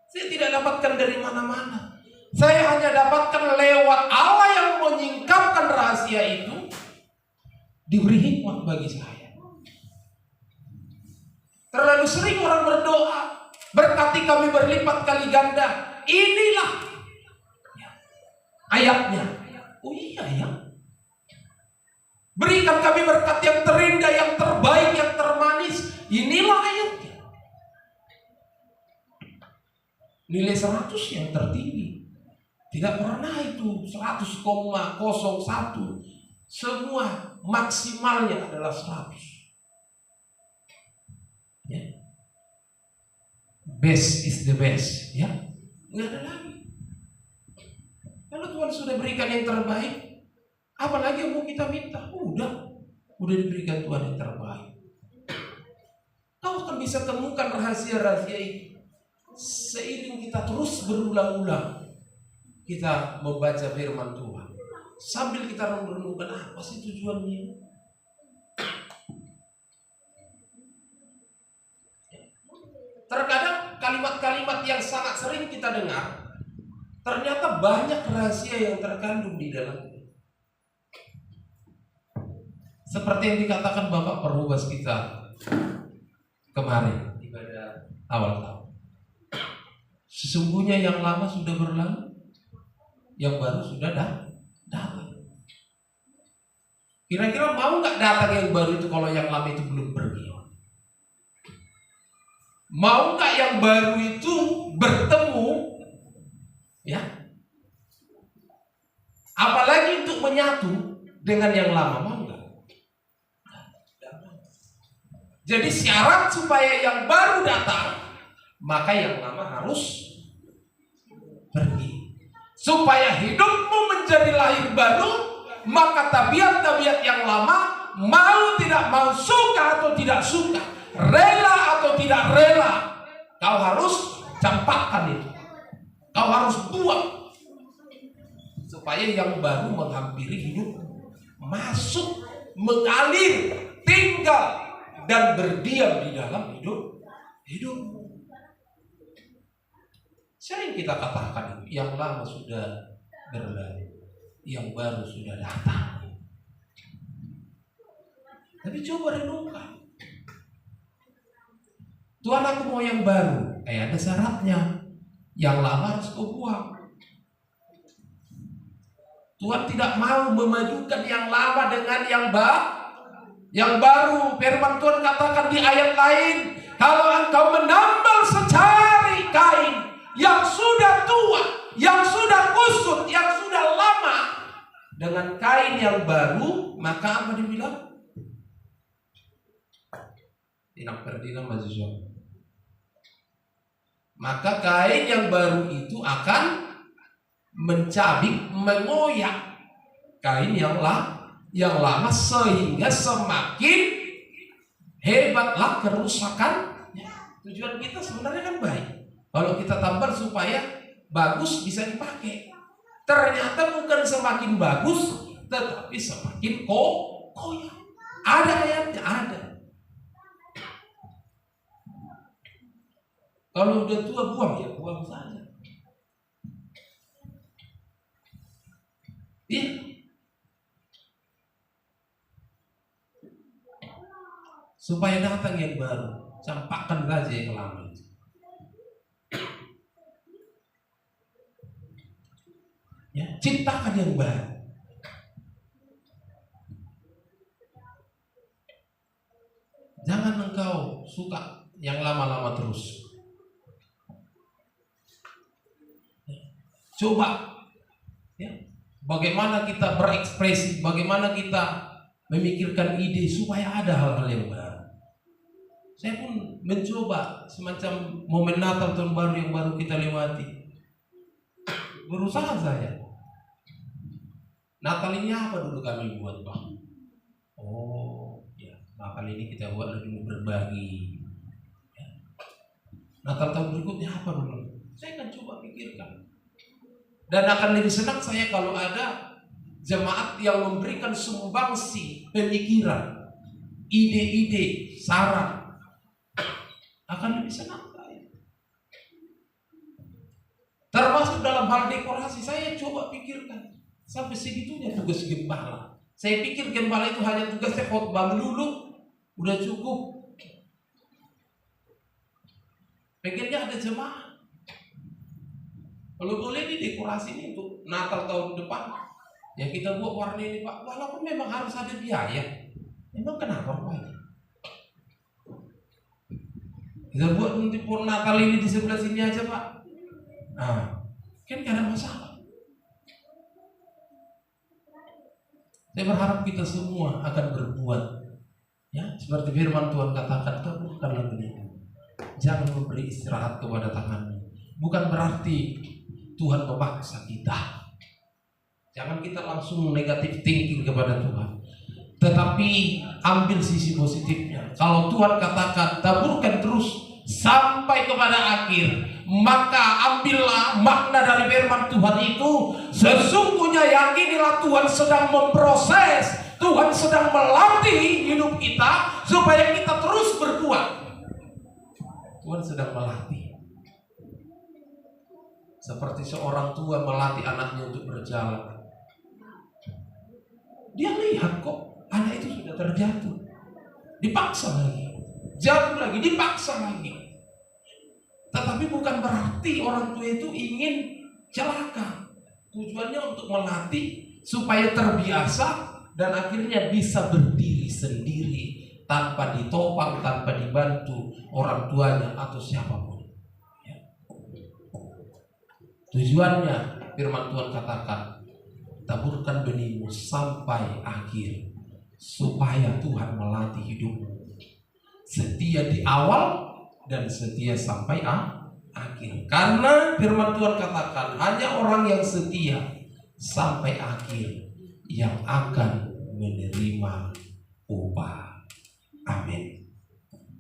Saya tidak dapatkan dari mana-mana. Saya hanya dapatkan lewat Allah yang menyingkapkan rahasia itu. Diberi hikmat bagi saya. Terlalu sering orang berdoa, berkati kami berlipat kali ganda. Inilah ayatnya. Oh iya ya. Berikan kami berkat yang terindah, yang terbaik, yang termanis. Inilah ayatnya. Nilai 100 yang tertinggi. Tidak pernah itu 100,01. Semua maksimalnya adalah 100. Ya. Best is the best. Ya. Nggak ada lagi. Kalau Tuhan sudah berikan yang terbaik, apalagi yang mau kita minta? Udah diberikan Tuhan yang terbaik. Kau akan bisa temukan rahasia-rahasia itu seiring kita terus berulang-ulang kita membaca firman Tuhan. Sambil kita merenungkan apa sih tujuannya. Terkadang kalimat-kalimat yang sangat sering kita dengar, ternyata banyak rahasia yang terkandung di dalamnya. Seperti yang dikatakan Bapak Perhubas kita kemarin ibadah awal tahun. Sesungguhnya yang lama sudah berlalu, yang baru sudah datang. Kira-kira mau nggak datang yang baru itu kalau yang lama itu belum pergi? Mau nggak yang baru itu bertemu? Ya. Apalagi untuk menyatu dengan yang lama, mau nggak? Jadi syarat supaya yang baru datang, maka yang lama harus pergi. Supaya hidupmu menjadi lahir baru, maka tabiat-tabiat yang lama, mau tidak mau, suka atau tidak suka, rela atau tidak rela, kau harus campakkan itu. Kau harus buang. Supaya yang baru menghampiri hidupmu, masuk, mengalir, tinggal, dan berdiam di dalam hidupmu. Sering kita katakan yang lama sudah berlalu, yang baru sudah datang. Tapi coba renungkan. Tuhan, aku mau yang baru. Ada syaratnya. Yang lama harus kau buang. Tuhan tidak mau memajukan yang lama dengan yang baru. Firman Tuhan katakan di ayat lain, kalau engkau menambal secari kain yang sudah tua, yang sudah kusut, yang sudah lama dengan kain yang baru, maka apa dibilang? Tidak berdina maju. Maka kain yang baru itu akan mencabik, mengoyak kain yang lama sehingga semakin hebatlah kerusakannya. Tujuan kita sebenarnya kan baik. Kalau kita tambal supaya bagus bisa dipakai. Ternyata bukan semakin bagus, tetapi semakin koyak. Ada ayatnya, ada. Kalau udah tua buang, ya buang saja. Iya. Supaya datang yang baru, campakkan saja yang lama itu. Ya, ciptakan yang baru. Jangan engkau suka yang lama-lama terus. Coba, ya, bagaimana kita berekspresi, bagaimana kita memikirkan ide supaya ada hal-hal yang baru. Saya pun mencoba semacam momen Natal tahun baru yang baru kita lewati. Berusaha saya. Natal ini apa dulu kami buat, Pak? Oh, ya, Nah, kali ini kita buat dulu berbagi. Natal tahun berikutnya apa dulu? Saya akan coba pikirkan. Dan akan lebih senang saya kalau ada jemaat yang memberikan sumbangsi pemikiran, ide-ide, saran. Akan lebih senang saya. Termasuk dalam hal dekorasi, saya coba pikirkan. Sampai segitunya tugas gembala. Saya pikir gembala itu hanya tugasnya khotbah melulu, udah cukup. Pengennya ada jemaah. Kalau boleh nih dekorasi ini untuk Natal tahun depan, ya kita buat warna ini Pak. Walaupun memang harus ada biaya. Emang kenapa Pak? Kita buat untuk pohon Natal ini di sebelah sini aja Pak. Nah, kan gak ada masalah. Saya berharap kita semua akan berbuat, ya seperti firman Tuhan katakan, kabulkanlah benih. Jangan memberi istirahat kepada tanganmu. Bukan berarti Tuhan memaksa kita. Jangan kita langsung negatif thinking kepada Tuhan. Tetapi ambil sisi positifnya. Kalau Tuhan katakan taburkan terus sampai kepada akhir, maka ambillah makna dari firman Tuhan itu. Sesungguhnya yakinilah Tuhan sedang memproses, Tuhan sedang melatih hidup kita supaya kita terus berbuat. Tuhan sedang melatih. Seperti seorang tua melatih anaknya untuk berjalan. Dia lihat kok anak itu sudah terjatuh, dipaksa lagi, jatuh lagi, dipaksa lagi. Tetapi bukan berarti orang tua itu ingin celaka. Tujuannya untuk melatih supaya terbiasa dan akhirnya bisa berdiri sendiri tanpa ditopang, tanpa dibantu orang tuanya atau siapapun. Ya. Tujuannya firman Tuhan katakan, taburkan benihmu sampai akhir supaya Tuhan melatih hidupmu. Setia di awal dan setia sampai akhir. Karena firman Tuhan katakan hanya orang yang setia sampai akhir yang akan menerima upah. Amin.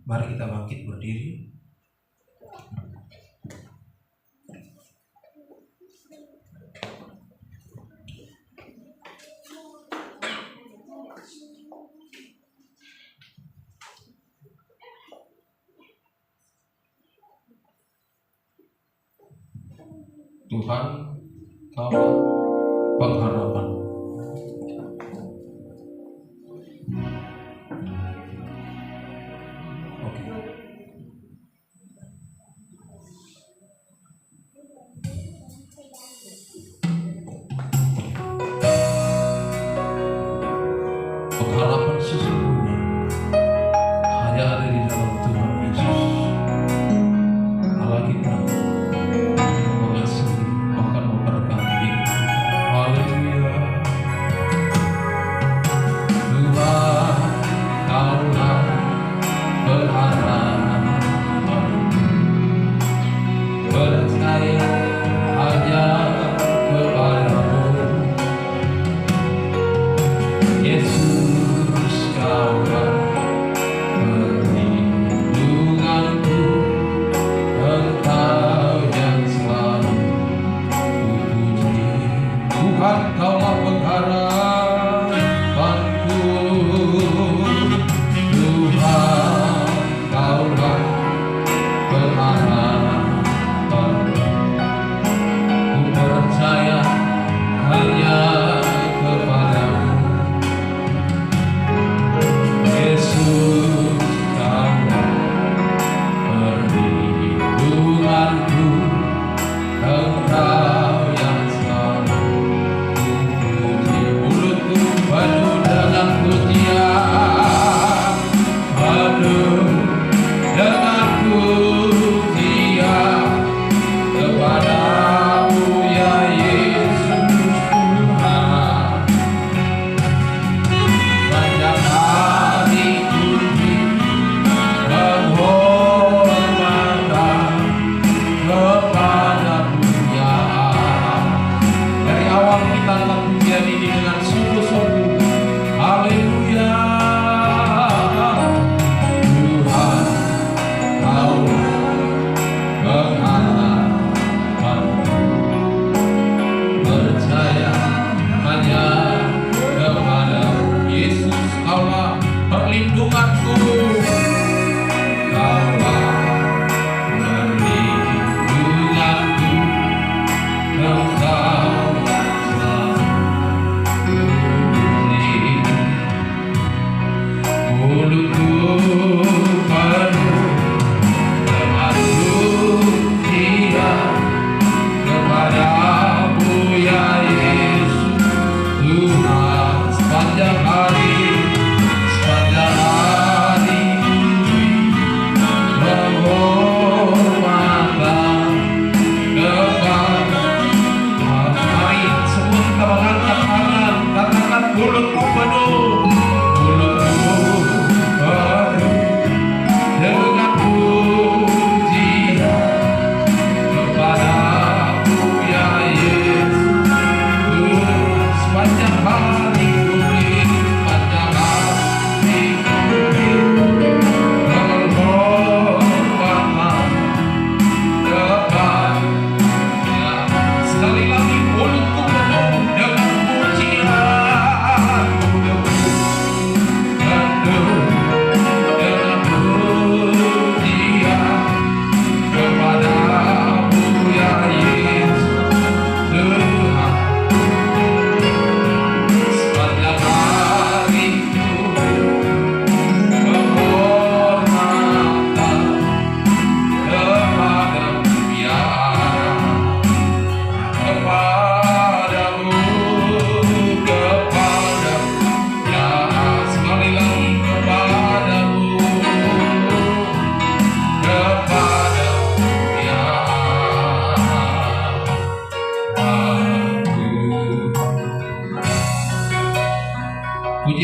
Mari kita bangkit berdiri. Tuhan, Kau pengharapan. Oke. Pengharapan sesungguhnya hanya ada di dalam Tuhan Yesus. Allah kita mengasihi, akan memberkati. Haleluya. Tuhan, Kaulah pengharapan. Percaya hanya kepadamu. Yesus, Kaulah perlindunganku. Engkau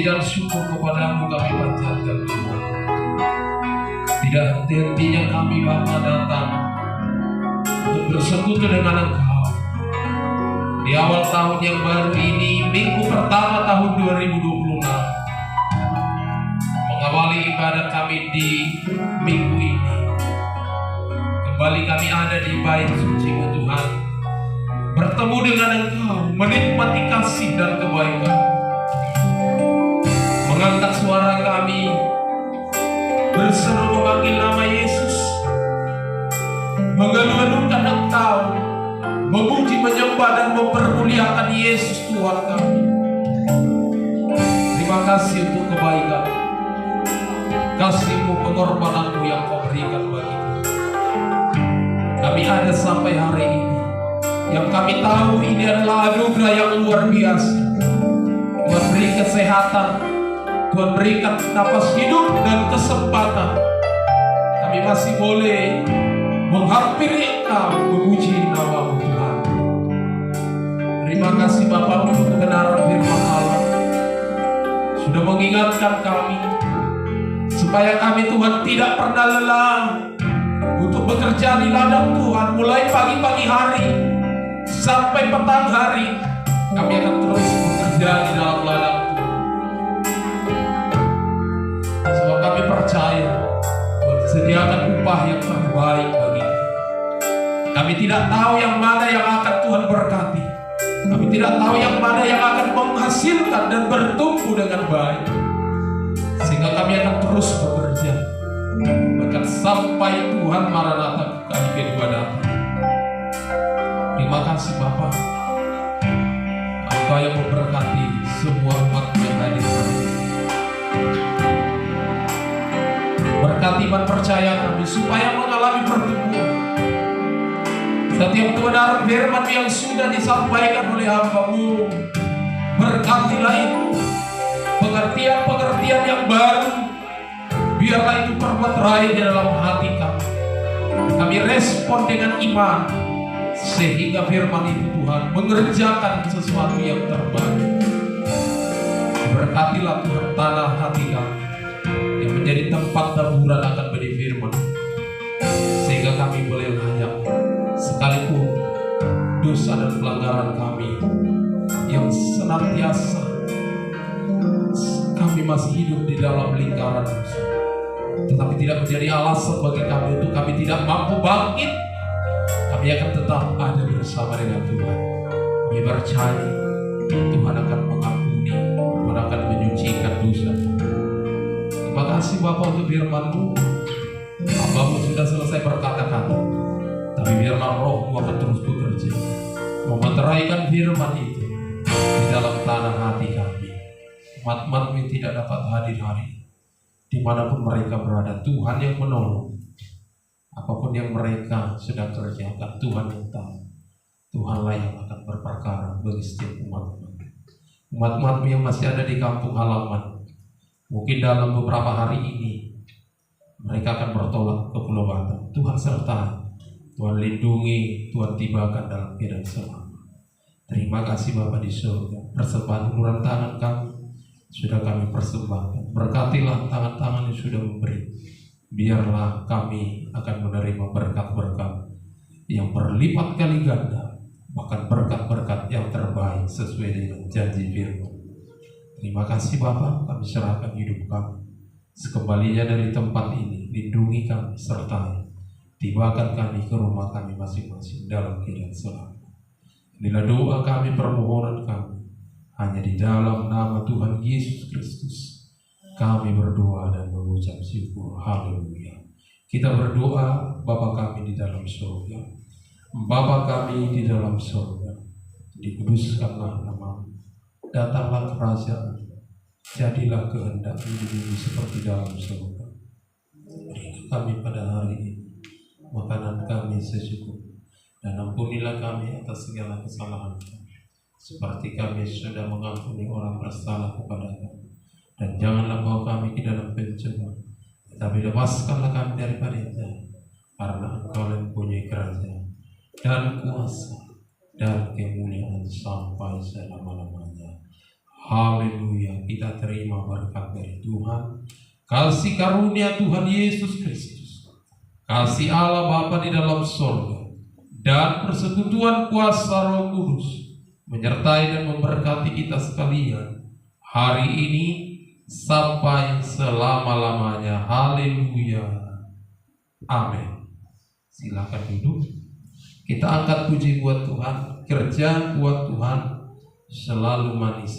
puji dan syukur kepadamu kami panjatkan Tuhan. Tidak henti-hentinya kami Bapa datang untuk bersekutu dengan Engkau di awal tahun yang baru ini, minggu pertama tahun 2026. Mengawali ibadah kami di minggu ini, kembali kami ada di bait suci-Mu Tuhan, bertemu dengan Engkau, menikmati kasih dan kebaikan, mengangkat suara kami, berseru memanggil nama Yesus, mengeluh-elukan Engkau, memuji, menyembah dan mempermuliakan Yesus Tuhan kami. Terima kasih untuk kebaikan, kasih-Mu, pengorbanan-Mu yang Kau berikan bagi kami. Kami ada sampai hari ini, yang kami tahu ini adalah anugerah yang luar biasa. Tuhan beri kesehatan, Tuhan berikan nafas hidup dan kesempatan. Kami masih boleh menghampiri Engkau, memuji nama-Mu Tuhan. Terima kasih Bapa untuk kebenaran firman Allah, sudah mengingatkan kami supaya kami Tuhan tidak pernah lelah untuk bekerja di ladang Tuhan. Mulai pagi-pagi hari sampai petang hari, kami akan terus bekerja di dalam ladang Tuhan. Sebab kami percaya Tuhan sediakan upah yang terbaik bagi kami. Kami tidak tahu yang mana yang akan Tuhan berkati. Kami tidak tahu yang mana yang akan menghasilkan dan bertumbuh dengan baik. Sehingga kami akan terus bekerja, bahkan sampai Tuhan Maranatha kali kedua datang. Terima kasih Bapa, Engkau yang memberkati semua umat yang hadir hari ini. Berkati iman percaya kami supaya mengalami pertumbuhan. Setiap kebenaran firman yang sudah disampaikan oleh hamba-Mu, berkatilah itu, pengertian-pengertian yang baru, biarlah itu terbuat di dalam hati kami. Kami respon dengan iman, sehingga firman itu Tuhan mengerjakan sesuatu yang terbaik. Berkatilah Tuhan tanah hati kami, yang menjadi tempat taburan akan benih firman, sehingga kami boleh layak, sekalipun dosa dan pelanggaran kami yang senantiasa kami masih hidup di dalam lingkaran dosa, tetapi tidak menjadi alasan bagi kami untuk kami tidak mampu bangkit. Kami akan tetap ada bersama dengan Tuhan. Kami percaya Tuhan akan mengampuni, Tuhan akan menyucikan dosa. Terima kasih Bapa untuk firman-Mu. Hamba-Mu sudah selesai berkata-kata, tapi biarlah Roh-Mu akan terus bekerja, memeteraikan firman itu di dalam tanah hati kami. Umat-Mu yang tidak dapat hadir hari ini, dimanapun mereka berada, Tuhan yang menolong. Apapun yang mereka sedang kerjakan, Tuhan yang tahu. Tuhanlah yang akan berperkara bagi setiap umat-Mu. Umat-Mu yang masih ada di kampung halaman, mungkin dalam beberapa hari ini mereka akan bertolak ke Pulau Batam. Tuhan sertai, Tuhan lindungi, Tuhan tibakan dalam keadaan selamat. Terima kasih Bapa di surga. Persembahan uluran tangan kami sudah kami persembahkan. Berkatilah tangan-tangan yang sudah memberi. Biarlah kami akan menerima berkat-berkat yang berlipat kali ganda, bahkan berkat-berkat yang terbaik sesuai dengan janji firman. Terima kasih Bapa, kami serahkan hidup kami. Sekembalinya dari tempat ini, lindungi kami, sertai, tibakan kami ke rumah kami masing-masing dalam keadaan selamat. Inilah doa kami, permohonan kami, hanya di dalam nama Tuhan Yesus Kristus kami berdoa dan mengucap syukur. Haleluya. Kita berdoa, Bapa kami di dalam surga, Bapa kami di dalam surga, dikuduskanlah nama-Mu, datanglah kerajaan, jadilah kehendak-Mu di bumi seperti dalam surga. Berikan kami pada hari ini makanan kami secukupnya, dan ampunilah kami atas segala kesalahan kami, seperti kami sudah mengampuni orang bersalah kepada kami. Dan janganlah bawa kami ke dalam pencobaan, tetapi lepaskanlah kami daripada jahat, karena Engkau yang mempunyai kerajaan dan kuasa dan kemuliaan sampai selama-lamanya. Haleluya, kita terima berkat dari Tuhan. Kasih karunia Tuhan Yesus Kristus, kasih Allah Bapa di dalam sorga, dan persekutuan kuasa Roh Kudus menyertai dan memberkati kita sekalian hari ini sampai selama-lamanya. Haleluya. Amin. Silakan duduk. Kita angkat puji buat Tuhan. Kerja buat Tuhan selalu manis.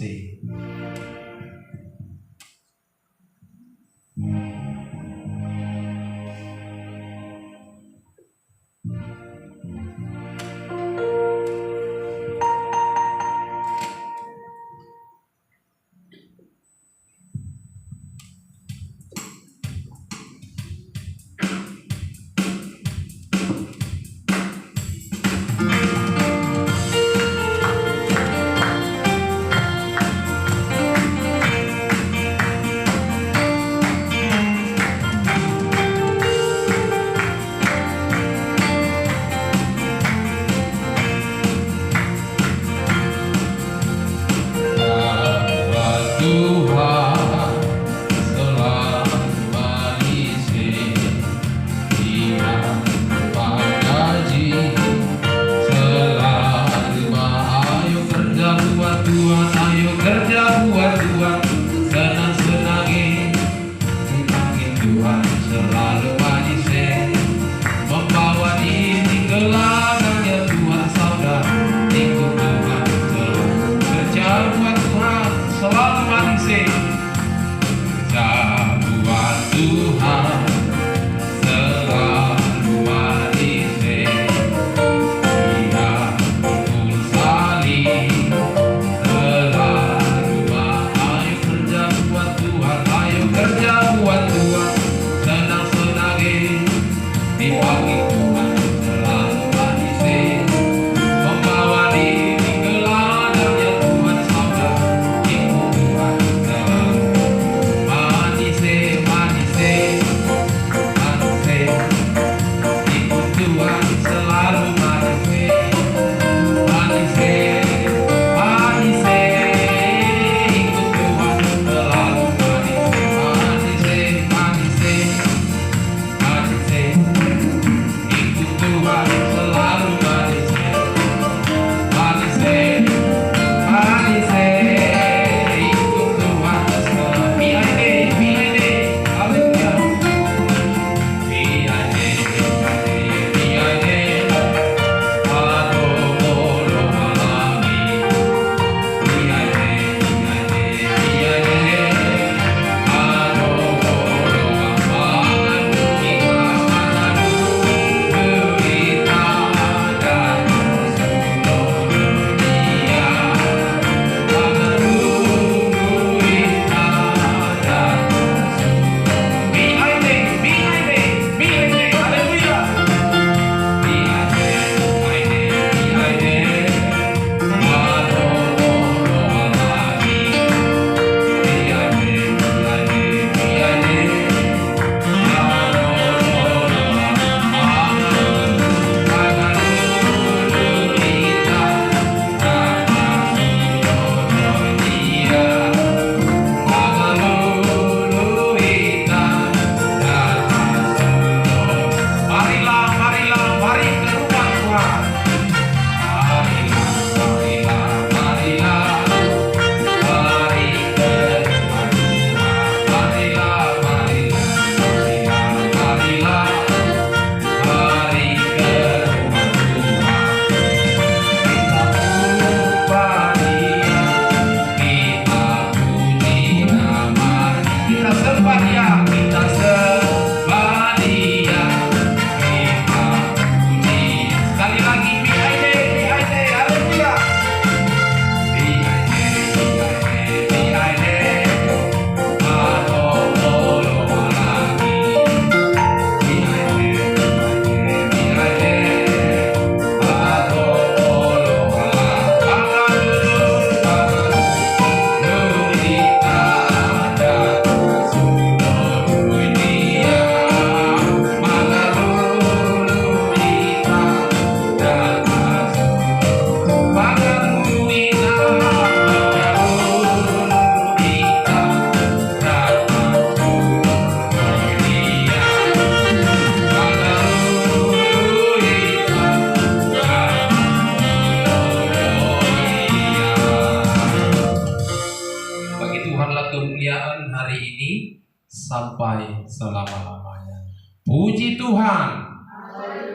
sampai selama-lamanya. Puji Tuhan.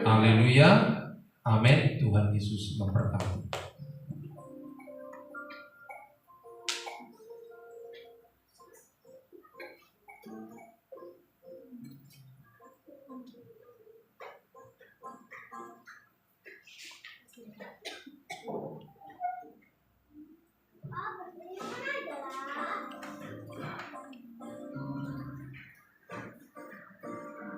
Haleluya. Amin. Tuhan Yesus memberkati.